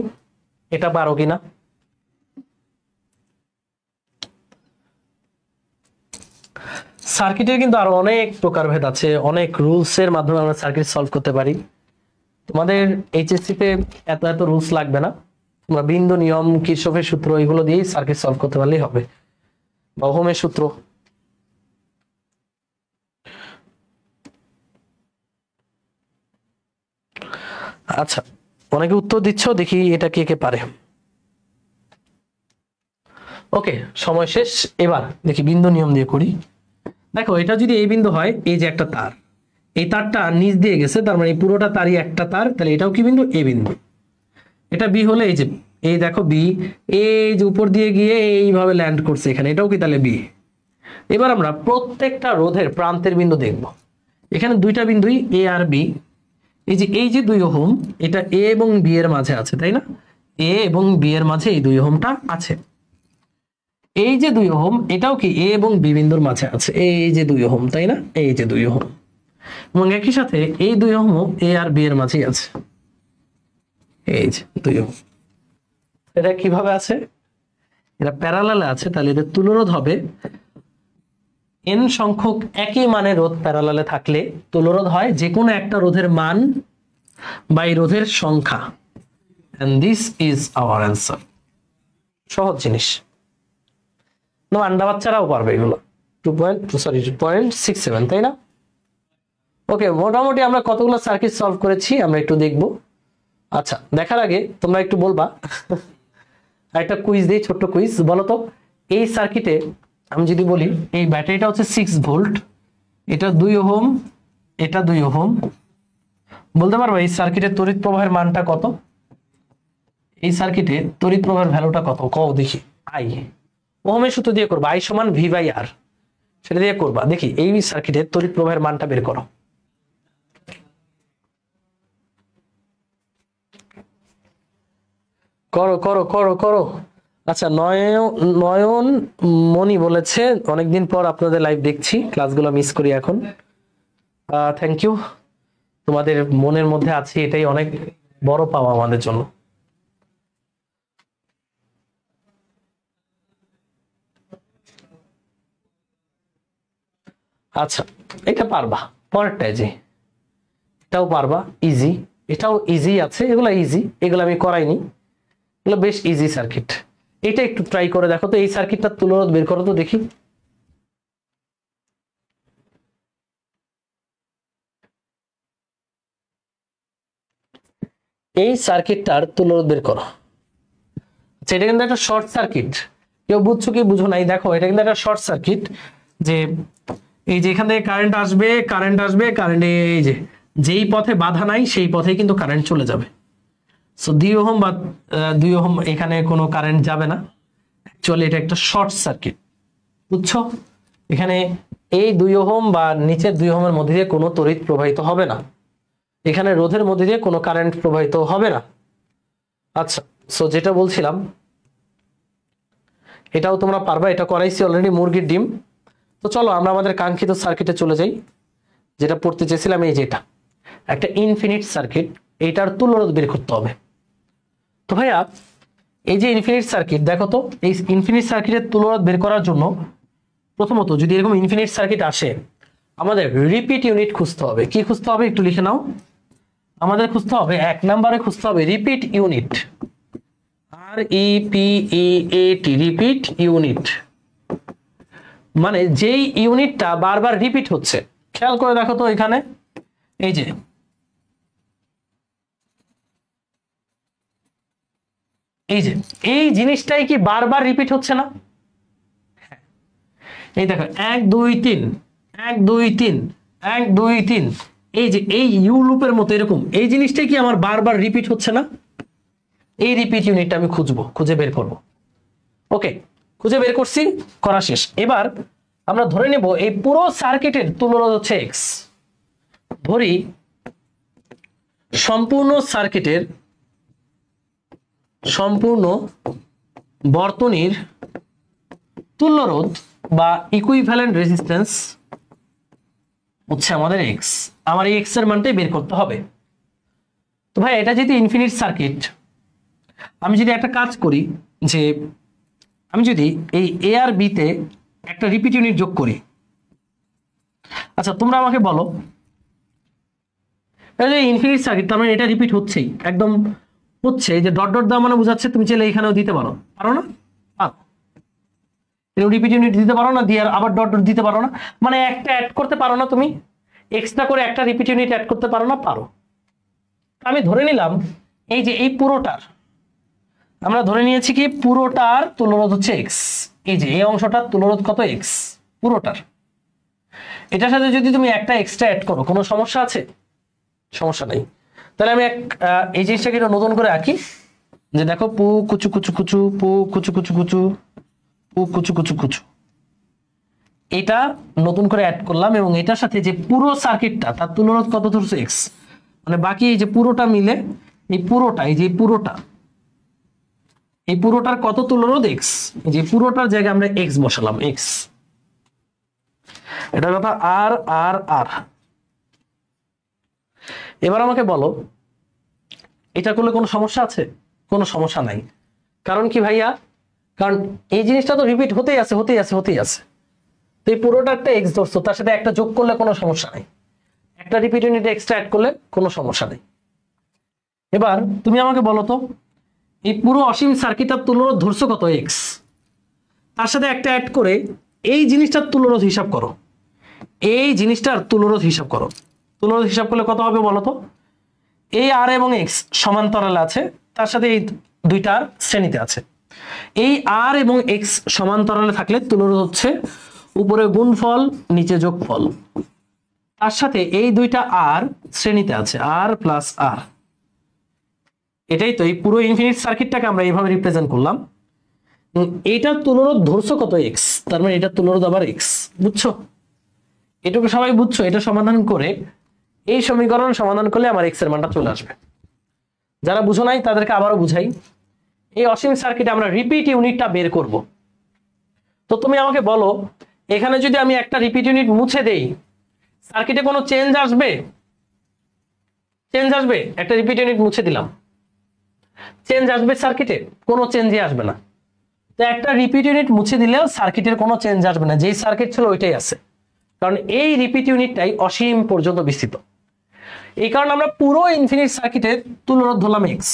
Speaker 1: এটা পারো কিনা। সার্কিটের কিন্তু আরো অনেক প্রকারভেদ আছে, অনেক রুলস এর মাধ্যমে আমরা সার্কিট সলভ করতে পারি। তোমাদের এইচএসসি তে এত এত রুলস লাগবে না, তোমরা বিন্দু নিয়ম, কিরশফের সূত্র এগুলো দিয়েই সার্কিট সলভ করতে পারলেই হবে, বা ওহমের সূত্র। আচ্ছা, অনেকে উত্তর দিচ্ছ, দেখি এটা কে কে পারে। ওকে, সময় শেষ। এবার দেখি বিন্দু নিয়ম দিয়ে করি। দেখো, এটা যদি এই বিন্দু হয়, এই যে একটা তার, এই তারটা নিচ দিয়ে গেছে, তার মানে এই পুরোটা তারই একটা তার, তাহলে এটাও কি বিন্দু? এ বিন্দু। এটা বি হলে এই যে, এই দেখো বি, এই যে উপর দিয়ে গিয়ে এইভাবে ল্যান্ড করছে এখানে, এটাও কি তাহলে বি। এবার আমরা প্রত্যেকটা রোধের প্রান্তের বিন্দু দেখব। এখানে দুইটা বিন্দুই এ আর বি। এই যে 2 ওহম, এটা এ এবং বি এর মাঝে আছে, তাই না? এ এবং বি এর মাঝে এই 2 ওহমটা আছে। এই যে 2 ওহম, এটাও কি এ এবং বি বিন্দুর মাঝে আছে, এই যে 2 ওহম, তাই না? এই যে 2 ওহম, এবং একই সাথে এই 2 ওহম এ আর বি এর মাঝেই আছে, এই যে 2 ওহম। এটা কিভাবে আছে? এটা প্যারালালে আছে, তাহলে এদের তুলরোধ হবে n সংখ্যক একই মানের রোধ প্যারালালে থাকলে তুলরোধ হয় যে কোনো একটা রোধের মান বাই রোধের সংখ্যা, and this is our answer। সহজ জিনিস, না আন্ডা বাচ্চারাও পারবে এগুলো। 2.67, তাই না? ওকে, মোটামুটি আমরা কতগুলো সার্কিট সলভ করেছি আমরা একটু দেখব। আচ্ছা, দেখার আগে তোমরা একটু বলবা, একটা কুইজ দিই, ছোট্ট কুইজ। বলো তো, এই সার্কিটে আমি যদি বলি এই ব্যাটারিটা হচ্ছে 6 ভোল্ট, এটা 2 ওহম, এটা 2 ওহম, বলতে পারবো এই সার্কিটের তড়িৎ প্রবাহের মানটা কত? এই সার্কিটে তড়িৎ প্রবাহের ভ্যালুটা কত? কও দেখি। আই, ওহমের সূত্র দিয়ে করবা, আই সমান ভি বাই আর, সেটা দিয়ে করবা। দেখি এই সার্কিটের তড়িৎ প্রবাহের মানটা বের করো। করো করো করো করো। আচ্ছা, নয়ন মনি বলেছে অনেকদিন পর আপনাদের লাইভ দেখছি, ক্লাসগুলো মিস করি এখন। থ্যাংক ইউ, তোমাদের মনের মধ্যে আছে, এটাই অনেক বড় পাওয়া আমাদের জন্য। আচ্ছা, এটা পারবা, পরেরটায় যে এটাও পারবা, ইজি, এটাও ইজি আছে, এগুলো ইজি, এগুলো আমি করাইনি, এগুলো বেশ ইজি সার্কিট। এটা একটু ট্রাই করে দেখো তো, এই সার্কিটটার তুলরোধ বের করো তো দেখি। এই সার্কিটটার তুলরোধ বের করো। আচ্ছা, এটা কিন্তু একটা শর্ট সার্কিট, কেউ বুঝছো কি বুঝো নাই? দেখো, এটা কিন্তু একটা শর্ট সার্কিট, যে এই যে এখান থেকে কারেন্ট আসবে, কারেন্ট আসবে, কারেন্ট এই যে যেই পথে বাধা নাই সেই পথে কিন্তু কারেন্ট চলে যাবে। সো 2 ওহম বা 2 ওহম এখানে কোনো কারেন্ট যাবে না, অ্যাকচুয়ালি এটা একটা শর্ট সার্কিট, বুঝছো? এখানে এই 2 ওহম বা নিচের 2 ওহমের মধ্যে দিয়ে কোনো তড়িৎ প্রবাহিত হবে না, এখানে রোধের মধ্যে দিয়ে কোনো কারেন্ট প্রবাহিত হবে না। আচ্ছা, সো যেটা বলছিলাম, এটাও তোমরা পারবা, এটা করাইছি অলরেডি, মুরগির ডিম। তো চলো আমরা আমাদের কাঙ্ক্ষিত সার্কিটে চলে যাই, যেটা পড়তে চেয়েছিলাম, এই যেটা একটা ইনফিনিট সার্কিট, এইটার তুলরোধ বের করতে হবে। তো ভাইয়া, এই যে ইনফিনিট সার্কিট, দেখো তো এই ইনফিনিট সার্কিটের তুলরোধ বের করার জন্য প্রথমত যদি এরকম ইনফিনিট সার্কিট আসে, আমাদের রিপিট ইউনিট খুঁজতে হবে। কি খুঁজতে হবে একটু লিখে নাও, আমাদের খুঁজতে হবে 1 নম্বরে খুঁজতে হবে repeat unit, REPEAT, repeat unit, মানে যেই ইউনিটটা বারবার রিপিট হচ্ছে। খেয়াল করে দেখো তো এখানে, এই যে এই জিনিসটাই কি বারবার রিপিট হচ্ছে না? এই দেখো 1 2 3 1 2 3 1 2 3, এই যে এই ইউ লুপের মতো এরকম এই জিনিসটাই কি আমার বারবার রিপিট হচ্ছে না? এই রিপিট ইউনিটটা আমি খুঁজবো, খুঁজে বের করব। ওকে, খুঁজে বের করছি, করা শেষ। এবার আমরা ধরে নেব এই পুরো সার্কিটের তুলরোধ হচ্ছে x। ধরি সম্পূর্ণ সার্কিটের, সম্পূর্ণ বর্তনীর তুল্যরোধ বা ইকুইভ্যালেন্ট রেজিস্ট্যান্স হচ্ছে আমাদের x। আমার এই x এর মানটাই বের করতে হবে। তো ভাই, এটা যেহেতু ইনফিনিট সার্কিট, আমি যদি একটা কাজ করি, যে আমি যদি এই a আর b তে একটা রিপিট ইউনিট যোগ করি, আচ্ছা তোমরা আমাকে বলো, ইনফিনিট সার্কিট তার মানে এটা রিপিট হচ্ছেই, একদম হচ্ছে, যে ডট ডট দেওয়া মানে বোঝাচ্ছে তুমি চাইলে এখানেও দিতে পারো, পারো না? রিপিট ইউনিট দিতে পারো না, দিয়ে আবার ডট ডট দিতে পারো না, মানে একটা অ্যাড করতে পারো না তুমি, এক্সট্রা করে একটা রিপিট ইউনিট অ্যাড করতে পারো না? পারো। আমি ধরে নিলাম এই যে এই পুরোটার, আমরা ধরে নিয়েছি কি পুরোটার তুলরোধ হচ্ছে এক্স, এই যে এই অংশটার তুলরোধ কত? এক্স পুরোটার। এটার সাথে যদি তুমি একটা এক্সট্রা অ্যাড করো কোনো সমস্যা আছে? সমস্যা নেই। তাহলে আমি এই জিনিসটাকে নতুন করে আঁকি, যে দেখো পু কুচু কুচু কুচু, পু কুচু কুচু কুচু, পু কুচু কুচু কুচু, এটা নতুন করে অ্যাড করলাম, এবং এটার সাথে যে পুরো সার্কিটটা তার তুলরোধ কত ধরছে? এক্স। মানে বাকি এই যে পুরোটা মিলে এই পুরোটা, এই যে পুরোটা, এই পুরোটার কত তুলরোধ? এক্স। এই যে পুরোটার জায়গায় আমরা এক্স বসালাম, এক্স। এটার কথা আর আর আর। এবার আমাকে বলো এটা করলে কোনো সমস্যা আছে? কোনো সমস্যা নাই। কারণ কি ভাইয়া? কারণ এই জিনিসটা তো রিপিট হতেই আছে, হতেই আছে, হতেই আছে। তো এই পুরোটা একটা এক্স ধরছো, তার সাথে একটা যোগ করলে কোনো সমস্যা নাই, একটা রিপিট ইউনিট এক্সট্রা অ্যাড করলে কোনো সমস্যা নেই। এবার তুমি আমাকে বলো তো এই পুরো অসীম সার্কিটটার তুলরোধ ধরছো কত? এক্স। তার সাথে একটা অ্যাড করে এই জিনিসটার তুলরোধ হিসাব করো, এই জিনিসটার তুলরোধ হিসাব করো। তুলরোধ হিসাব করলে কত হবে বলো তো? এই আর এবং এক্স সমান্তরালে আছে, তার সাথে এই দুইটার শ্রেণীতে আছে। এই আর এবং এক্স সমান্তরালে থাকলে তুলরোধ হচ্ছে উপরে গুণফল নিচে যোগফল, তার সাথে এই দুইটা আর শ্রেণীতে আছে, আর প্লাস আর। এটাই তো এই পুরো ইনফিনিট সার্কিটটাকে আমরা এইভাবে রিপ্রেজেন্ট করলাম। এইটার তুলরোধ ধরছো কত? এক্স। তার মানে এটার তুলরোধ আবার এক্স। বুঝছো? এটুকু সবাই বুঝছো? এটা সমাধান করে এই সমীকরণ সমাধান করলে আমার এক্স এর মানটা চলে আসবে। যারা বুঝো নাই তাদেরকে আবারও বুঝাই। এই অসীম সার্কিটে আমরা রিপিট ইউনিটটা বের করব। তো তুমি আমাকে বলো এখানে যদি আমি একটা রিপিট ইউনিট মুছে দেই সার্কিটে কোনো চেঞ্জ আসবে? চেঞ্জ আসবে? একটা রিপিট ইউনিট মুছে দিলাম, চেঞ্জ আসবে সার্কিটে? কোনো চেঞ্জই আসবে না। তো একটা রিপিট ইউনিট মুছে দিলেও সার্কিটের কোনো চেঞ্জ আসবে না, যেই সার্কিট ছিল ওইটাই আছে, কারণ এই রিপিট ইউনিটটাই অসীম পর্যন্ত বিস্তৃত। এই কারণে আমরা পুরো ইনফিনিট সার্কিটের তুলরোধ ধরলাম এক্স,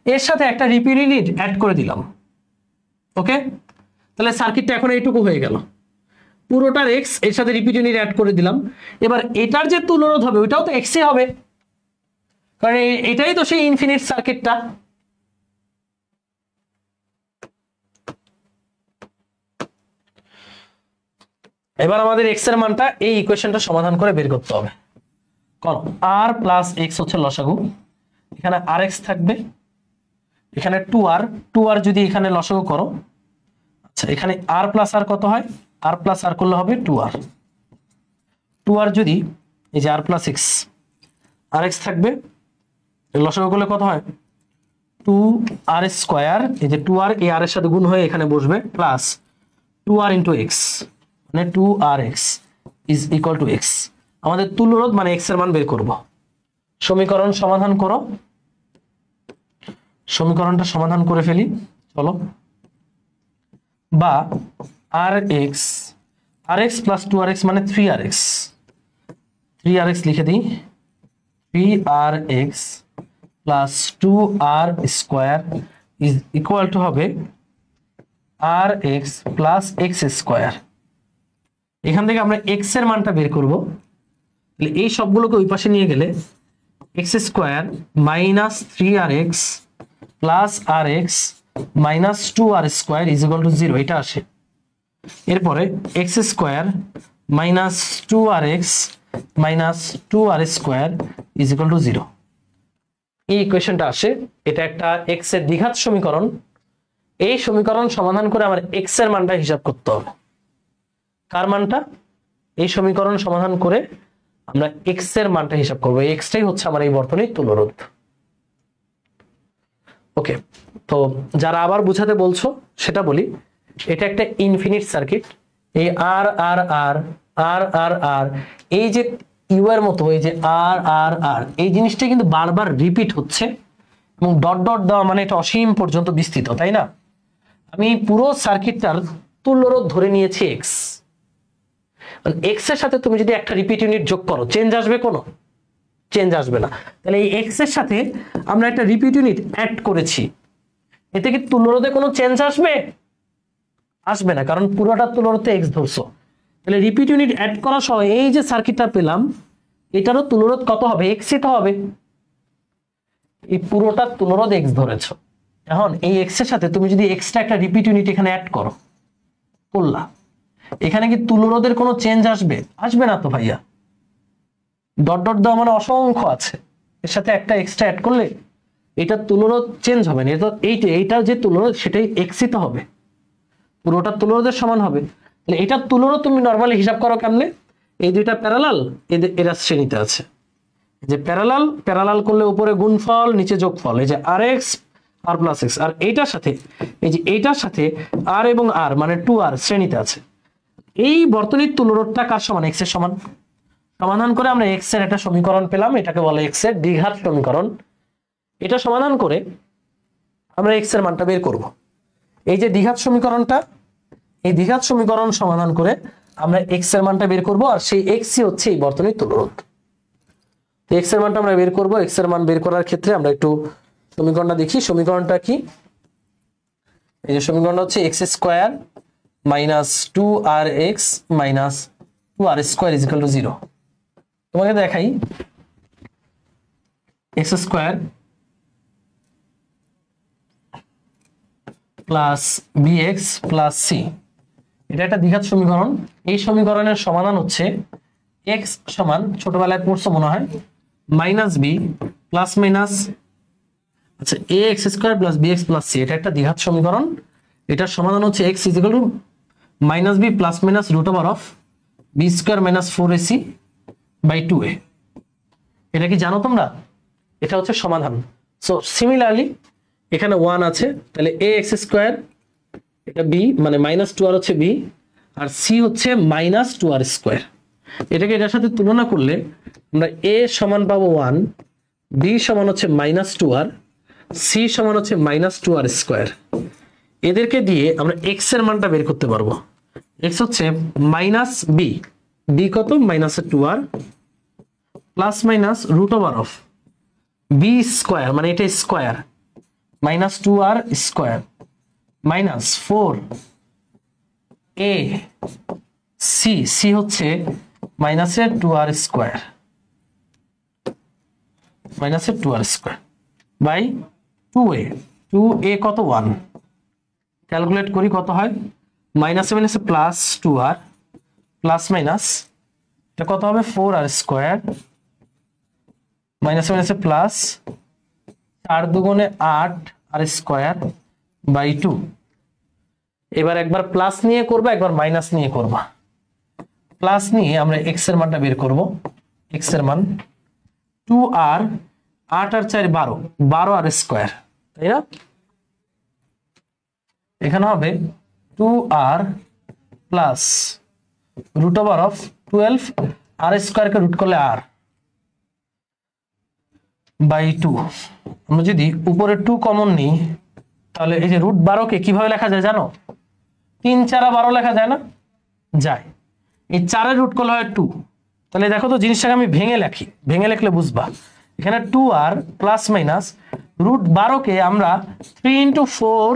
Speaker 1: এর সাথে একটা রিপিট ইউনিট অ্যাড করে দিলাম। ওকে, তাহলে সার্কিটটা এখন এইটুকু হয়ে গেল, পুরোটার এক্স, এর সাথে রিপিট ইউনিট অ্যাড করে দিলাম। এবার এটার যে তুলরোধ হবে ওইটাও তো এক্সই হবে, কারণ এটাই তো সেই ইনফিনিট সার্কিটটা। এবার আমাদের এক্স এর মানটা এই ইকুয়েশনটা সমাধান করে বের করতে হবে। করো, আর প্লাস এক্স হচ্ছে লসাগু, এখানে আর এক্স থাকবে, এখানে টু আর যদি এখানে লসাগু করো, আচ্ছা এখানে আর প্লাস আর কত হয়? আর প্লাস আর করলে হবে টু আর যদি এই যে আর প্লাস এক্স, আর এক্স থাকবে, লসাগু করলে কত হয়? 2r স্কয়ার, এই যে 2r এই আর এর সাথে গুণ হয়ে এখানে বসবে, প্লাস 2r ইন্টু এক্স, মানে 2rx is equal two x. আমাদের তুলরোধ মানে এক্স এর মান বের করব। সমীকরণ সমাধান করো, সমীকরণটা সমাধান করে ফেলি চলো। বা rx প্লাস 2rx মানে 3rx লিখে দিই, 3rx plus 2r square is equal two হবে rx প্লাস এক্স স্কয়ার। এখান থেকে আমরা এক্স এর মানটা বের করব। তাহলে এই সবগুলোকে ওই পাশে নিয়ে গেলে x square minus 3rx plus rx minus 2r square is equal to 0, এটা আসে। এরপরে x square minus 2rx minus 2r square is equal to 0, এই ইকুয়েশনটা আসে। এটা একটা এক্স এর দ্বিঘাত সমীকরণ। এই সমীকরণ সমাধান করে আমার এক্স এর মানটা হিসাব করতে হবে। কার মানটা? এই সমীকরণ সমাধান করে আমরা এক্স এর মানটা হিসাব করব। এক্সটাই হচ্ছে আমার এই বর্তনীর তুলরোধ। ওকে, তো যারা আবার বুঝাতে বলছো সেটা বলি। এটা একটা ইনফিনিট সার্কিট। এই আর আর আর আর আর আর এই যে ইউ এর মতো এই যে আর আর আর এই জিনিসটা কিন্তু বারবার রিপিট হচ্ছে, এবং ডট ডট দেওয়া মানে এটা অসীম পর্যন্ত বিস্তৃত, তাই না? আমি পুরো সার্কিটটার তুল্যরোধ ধরে নিয়েছি এক্স, এক্স এর সাথে তুমি যদি একটা রিপিট ইউনিট যোগ করো চেঞ্জ আসবে কোনো? চেঞ্জ আসবে না। তাহলে এই এক্স এর সাথে আমরা একটা রিপিট ইউনিট অ্যাড করেছি, এতে কি তুলরোধে কোনো চেঞ্জ আসবে? আসবে না, কারণ পুরোটা তুলরোধে এক্স ধরছো। তাহলে রিপিট ইউনিট অ্যাড করা সহ এই যে সার্কিটটা পেলাম, এটারও তুলরোধ কত হবে? এক্সই তো হবে। এই পুরোটা তুলরোধ এক্স ধরেছো। এখন এই এক্স এর সাথে তুমি যদি এক্সট্রা একটা রিপিট ইউনিট এখানে অ্যাড করো, করলা, এখানে কি তুলরোধের কোনো চেঞ্জ আসবে? আসবে না তো ভাইয়া। ডট ডট দেওয়া মানে অসংখ্য আছে, এর সাথে একটা এক্সট্রা অ্যাড করলে এটা তুলরোধ চেঞ্জ হবে না। এটা এইটা যে তুলরোধ সেটাই এক্সই তো হবে, পুরোটা তুলরোধের সমান হবে। তাহলে এটা তুলরোধ তুমি নরমালি হিসাব করো কেমনে? এই দুইটা প্যারালাল, এরা শ্রেণীতে আছে। যে প্যারালাল করলে উপরে গুণফল, নিচে যোগফল। এই যে আর এক্স আর প্লাস এক্স, আর এইটার সাথে এই যে এইটার সাথে আর এবং আর মানে 2r শ্রেণীতে আছে। এই বর্তনীর তুলরোধটা কার সমান? এক্স এর সমান। সমাধান করে আমরা এক্স এর একটা সমীকরণ পেলাম, এটাকে বলে এক্স এর দ্বিঘাত সমীকরণ। এটা সমাধান করে আমরা এক্স এর মানটা বের করব। এই যে দ্বিঘাত সমীকরণটা, এই দ্বিঘাত সমীকরণ সমাধান করে আমরা এক্স এর মানটা বের করব, আর সেই এক্সই হচ্ছে এই বর্তনীর তুলরোধ। তো এক্স এর মানটা আমরা বের করব। এক্স এর মান বের করার ক্ষেত্রে আমরা একটু সমীকরণটা দেখি। সমীকরণটা কি? এই যে সমীকরণটা হচ্ছে x square minus 2rx minus 2r square is equal to 0। তোমাকে দেখাই, x square plus b x plus C, এটা একটা দ্বিঘাত সমীকরণ। এই সমীকরণের সমাধান হচ্ছে এক্স সমান, ছোটবেলায় পড়ছো মনে হয়, মাইনাস বি প্লাস মাইনাস, আচ্ছা, A X square plus B X plus C, এটা একটা দ্বিঘাত সমীকরণ। এটার সমাধান হচ্ছে X is equal to minus B plus minus root over of B square minus 4ac by 2a। এটা কি জানো তোমরা? এটা হচ্ছে সমাধান। সো সিমিলারলি এখানে 1 আছে, তাহলে এ এক্স স্কোয়ার, এটা বি মানে মাইনাস 2r হচ্ছে বি, আর সি হচ্ছে মাইনাস 2r স্কোয়ার। এটাকে এটার সাথে তুলনা করলে আমরা এ সমান পাবো 1, বি সমান হচ্ছে মাইনাস 2r, সি সমান হচ্ছে মাইনাস 2r স্কোয়ার। এদেরকে দিয়ে আমরা এক্স এর মানটা বের করতে পারবো। এক্স হচ্ছে মাইনাস বি, বি কত? Minus 2r plus minus root over of B square মানে এটা square minus 2r square minus 4a c, c হচ্ছে মাইনাসের 2r স্কোয়ার, মাইনাসের 2r square by 2a। 2a কত? 1। ক্যালকুলেট করি কত হয়, মাইনাসে মাইনাসে প্লাস 2r প্লাস মাইনাস এটা কত হবে? 4r স্কোয়ার মাইনাসে মাইনাসে প্লাস 4 দুগুণে 8 আর স্কোয়ার বাই 2। এবার একবার প্লাস নিয়ে করবা, একবার মাইনাস নিয়ে করবা। প্লাস নিয়ে আমরা এক্স এর মানটা বের করব। এক্স এর মান 2r, 8 আর 4 12, 12r স্কোয়ার, তাই না? এখানে হবে 2r plus root over of 12 আর স্কোয়ারকে রুট করলে r বাই 2। আমরা যদি উপরে 2 কমন নিই তাহলে এই যে রুট 12কে কিভাবে লেখা যায় জানো? 3 4 12 লেখা যায় না? যায়। এই 4 এর রুট করলে হয় 2। তাহলে দেখো তো জিনিসটাকে আমি ভেঙে লিখি, ভেঙে লিখলে বুঝবা। এখানে 2r প্লাস মাইনাস রুট 12কে আমরা 3 ইন্টু 4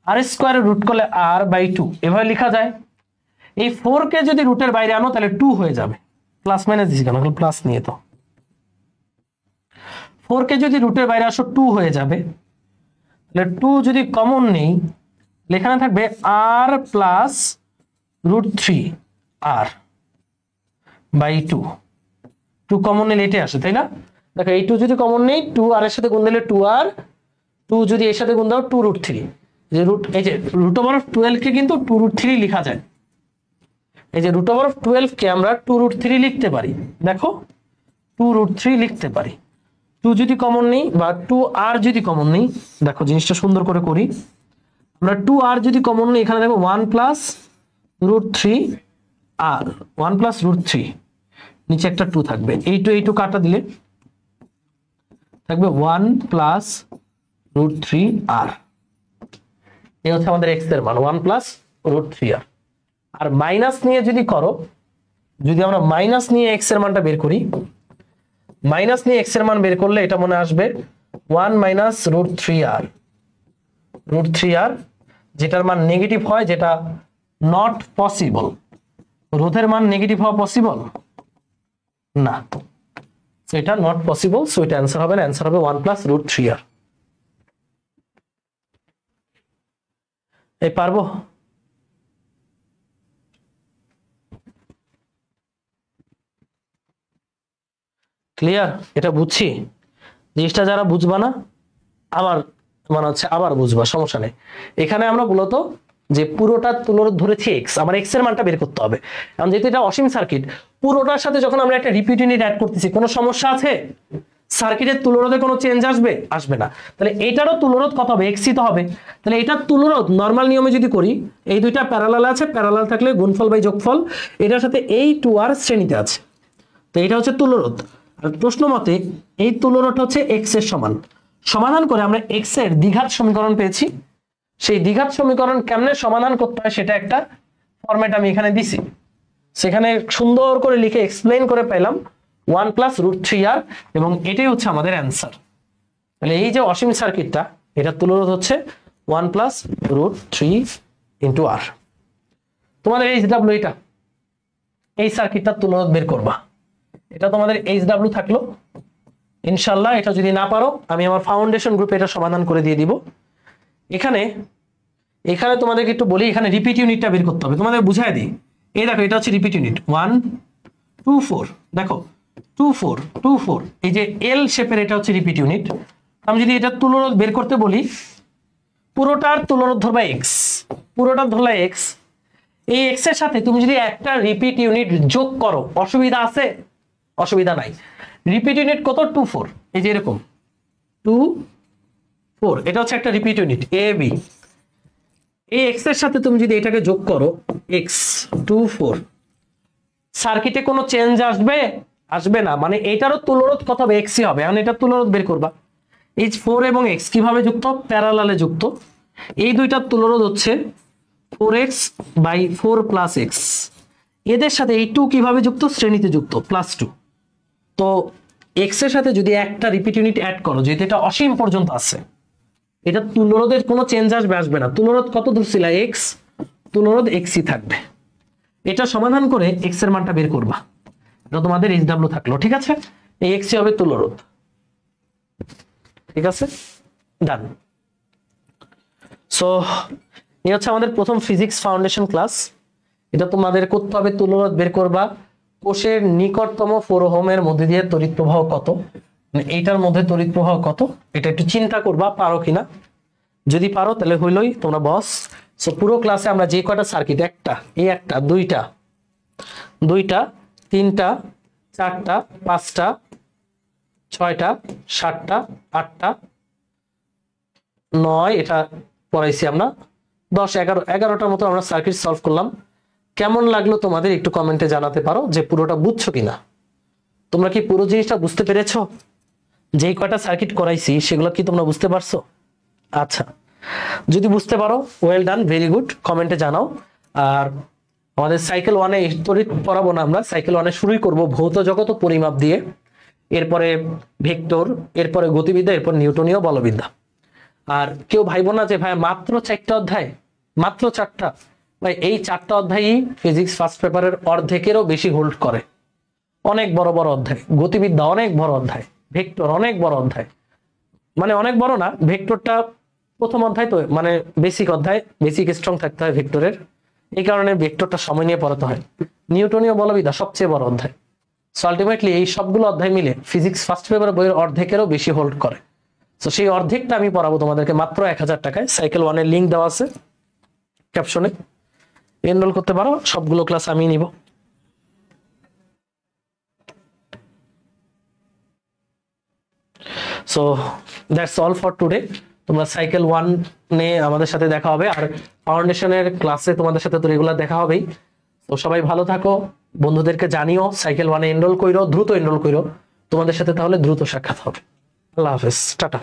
Speaker 1: আর স্কোয়ারে রুট করলে r বাই 2 এভাবে লেখা যায়। এই 4 কে যদি রুটের বাইরে আনো তাহলে 2 হয়ে যাবে। প্লাস মাইনাস দিছি কেন? প্লাস নিয়ে তো 4 কে যদি রুটের বাইরে আসো 2 হয়ে যাবে। তাহলে 2 যদি কমন নেই এখানে থাকবে r plus root 3r by 2। 2 common নিলে এটাই আসে, তাই না? দেখো এই 2 যদি কমন নেই, 2 r এর সাথে গুণ দিলে 2r, 2 যদি এর সাথে গুণ দাও 2 রুট 3। যে রুট, এই যে রুট ওভার অফ 12 কে কিন্তু 2 রুট 3 লেখা যায়। এই যে রুট ওভার অফ 12 কে আমরা 2 রুট 3 লিখতে পারি। দেখো 2 রুট 3 লিখতে পারি। 2 যদি কমন নেই বা 2r যদি কমন নেই, দেখো জিনিসটা সুন্দর করে করি। আমরা 2r যদি কমন নেই, এখানে দেখো 1 plus root 3r, 1 plus root 3, নিচে একটা 2 থাকবে। এই 2 কাটা দিলে থাকবে 1 প্লাস রুট 3r। এই হচ্ছে আমাদের x এর মান 1 প্লাস রুট 3r। আর মাইনাস নিয়ে যদি করো যদি আমরা মাইনাস নিয়ে এক্স এর মানটা বের করি, মাইনাস নিয়ে এক্স এর মান বের করলে এটা মনে আসবে 1 মাইনাস রুট থ্রি আর, যেটার মান নেগেটিভ হয়, যেটা নট পসিবল। রোধের মান নেগেটিভ হওয়া পসিবল না, সো এটা নট পসিবল, সো এটা অ্যান্সার হবে না, অ্যান্সার হবে 1 প্লাস রুট থ্রি আর। এই পারবো? ক্লিয়ার? এটা বুঝছি, জিনিসটা যারা বুঝবা না আবার মানে হচ্ছে আবার বুঝবা, সমস্যা নেই। এখানে আমরা মূলত যে পুরোটা তুলরোধ ধরেছি এক্স, আমার এক্স এর মানটা বের করতে হবে। কারণ যেহেতু এটা অসীম সার্কিট, পুরোটার সাথে যখন আমরা একটা রিপিট ইউনিট অ্যাড করতেছি, কোনো সমস্যা আছে? সার্কিটের তুলরোধে কোনো চেঞ্জ আসবে? আসবে না। তাহলে এটারও তুলরোধ কত হবে? এক্সই তো হবে। তাহলে এটার তুলরোধ নর্মাল নিয়মে যদি করি, এই দুইটা প্যারালাল আছে, প্যারালাল থাকলে গুণফল বাই যোগফল, এটার সাথে এই 2r শ্রেণীতে আছে, তো এটা হচ্ছে তুলরোধ। আর প্রশ্ন মতে এই তুলরোধ হচ্ছে এক্স এর সমান। সমাধান করে আমরা এক্স এর দ্বিঘাত সমীকরণ পেয়েছি। সেই দ্বিঘাত সমীকরণ কেমনে সমাধান করতে হয় সেটা একটা ফরম্যাট আমি এখানে দিছি, সেখানে সুন্দর করে লিখে এক্সপ্লেইন করে পেলাম 1 প্লাস রুট থ্রি আর, এবং এটাই হচ্ছে আমাদের অ্যান্সার। তাহলে এই যে অসীম সার্কিটটা, এটা তুলরোধ হচ্ছে 1 প্লাস রুট থ্রি ইন্টু আর। তোমাদের এইচডব্লিউ, এটা এই সার্কিটটা তুলরোধ বের করবা, এটা তোমাদের এইচডব্লিউ থাকলো। ইনশাল্লাহ এটা যদি না পারো আমি আমার ফাউন্ডেশন গ্রুপে এটা সমাধান করে দিয়ে দিব। এখানে তোমাদেরকে একটু বলি, এখানে রিপিট ইউনিটটা বের করতে হবে, তোমাদের বুঝাই দিই। এই দেখো, এটা হচ্ছে রিপিট ইউনিট 1 2 4, দেখো 2 4 2 4, এই যে এল শেপের এটা হচ্ছে রিপিট ইউনিট। আমি যদি এটা তুলরোধ বের করতে বলি, পুরোটার তুলরোধ ধরবা এক্স, পুরোটার ধরলা এক্স, এই এক্স এর সাথে তুমি যদি একটা রিপিট ইউনিট যোগ করো, অসুবিধা আছে? অসুবিধা নাই। রিপিট ইউনিট কত? 2 4, এই যে এরকম 2 4, এটা হচ্ছে একটা রিপিট ইউনিট এ বি। এই এক্স এর সাথে তুমি যদি এটাকে যোগ করো এক্স 2 4, সার্কিটে কোনো চেঞ্জ আসবে? আসবে না, মানে এটারও তুলরোধ কত হবে? এক্সই হবে। এখন এটা তুলরোধ বের করবা, এই 4 এবং এক্স কিভাবে যুক্ত? প্যারালালে যুক্ত। এই দুইটার তুলরোধ হচ্ছে 4x বাই 4 প্লাস এক্স। এদের সাথে এই 2 কিভাবে যুক্ত? শ্রেণীতে যুক্ত, +2। তো এক্স এর সাথে যদি একটা রিপিট ইউনিট অ্যাড করো, যেহেতু এটা অসীম পর্যন্ত আছে, এটা তুলরোধের কোনো চেঞ্জ আসবে? আসবে না। তুলরোধ কত ধরছিল? এক্স, তুলরোধ এক্সই থাকবে। এটা সমাধান করে এক্স এর মানটা বের করবা, এটা তোমাদের এইচডব্লিউ থাকলো, ঠিক আছে? এই এক্সই হবে তুলরোধ, ঠিক আছে? ডান। সো এই হচ্ছে আমাদের প্রথম ফিজিক্স ফাউন্ডেশন ক্লাস। এটা তোমাদের করতে হবে, তুলরোধ বের করবা, কোষের নিকটতম 4 ওহমের মধ্যে দিয়ে তড়িৎ প্রবাহ কত, মানে এইটার মধ্যে তড়িৎ প্রবাহ কত, এটা একটু চিন্তা করবা পারো কিনা। যদি পারো তাহলে হইলই, তোমরা বস। সো পুরো ক্লাসে আমরা যে কয়টা সার্কিট, একটা, এই একটা, দুইটা, তিনটা, চারটা, পাঁচটা, ছয়টা, সাতটা, আটটা, 9, এটা পড়াইছি আমরা, 10 11টার মতো আমরা সার্কিট সলভ করলাম। কেমন লাগলো তোমাদের একটু কমেন্টে জানাতে পারো যে পুরোটা বুঝছো কিনা। তোমরা কি পুরো জিনিসটা বুঝতে পেরেছো? যেই কয়টা সার্কিট করাইছি সেগুলো কি তোমরা বুঝতে পারছো? আচ্ছা, যদি বুঝতে পারো ওয়েল ডান, ভেরি গুড, কমেন্টে জানাও। আর আমাদের সাইকেল 1-এ তড়িৎ পড়াবো না, আমরা সাইকেল 1-এ শুরুই করবো ভৌত জগৎ ও পরিমাপ দিয়ে, এরপরে ভেক্টর, এরপরে গতিবিদ্যা, এরপর নিউটনীয় বলবিদ্যা। আর কেউ ভাইবো না যে ভাই মাত্র 4টা অধ্যায়, মাত্র 4টা, ভাই এই 4টা অধ্যায়ই ফিজিক্স ফার্স্ট পেপারের অর্ধেকেরও বেশি হোল্ড করে। অনেক বড় বড় অধ্যায়, গতিবিদ্যা অনেক বড় অধ্যায়, ভেক্টর অনেক বড় অধ্যায়, মানে অনেক বড় না, ভেক্টরটা প্রথম অধ্যায় তো, মানে বেসিক অধ্যায়, বেসিক স্ট্রং থাকতে হয় ভেক্টরের, এই কারণে ভেক্টরটা সময় নিয়ে পড়াতে হয়। নিউটনীয় বলবিদ্যা সবচেয়ে বড় অধ্যায়। সো আলটিমেটলি এই সবগুলো অধ্যায় মিলে ফিজিক্স ফার্স্ট পেপার বইয়ের অর্ধেকেরও বেশি হোল্ড করে। তো সেই অর্ধেকটা আমি পড়াবো তোমাদেরকে মাত্র 1000 টাকায়। সাইকেল 1-এর লিঙ্ক দেওয়া আছে ক্যাপশনে, এনরোল করতে পারো, সবগুলো ক্লাস আমি নিব। So that's all for today. তোমরা সাইকেল 1-এ আমাদের সাথে দেখা হবে, আর ফাউন্ডেশনের ক্লাসে তোমাদের সাথে তো রেগুলার দেখা হবেই। তো সবাই ভালো থাকো, বন্ধুদেরকে জানিও সাইকেল 1-এ এনরোল করো, দ্রুত এনরোল করো, তোমাদের সাথে তাহলে দ্রুত সাক্ষাৎ হবে। আল্লাহ হাফেজ, টাটা।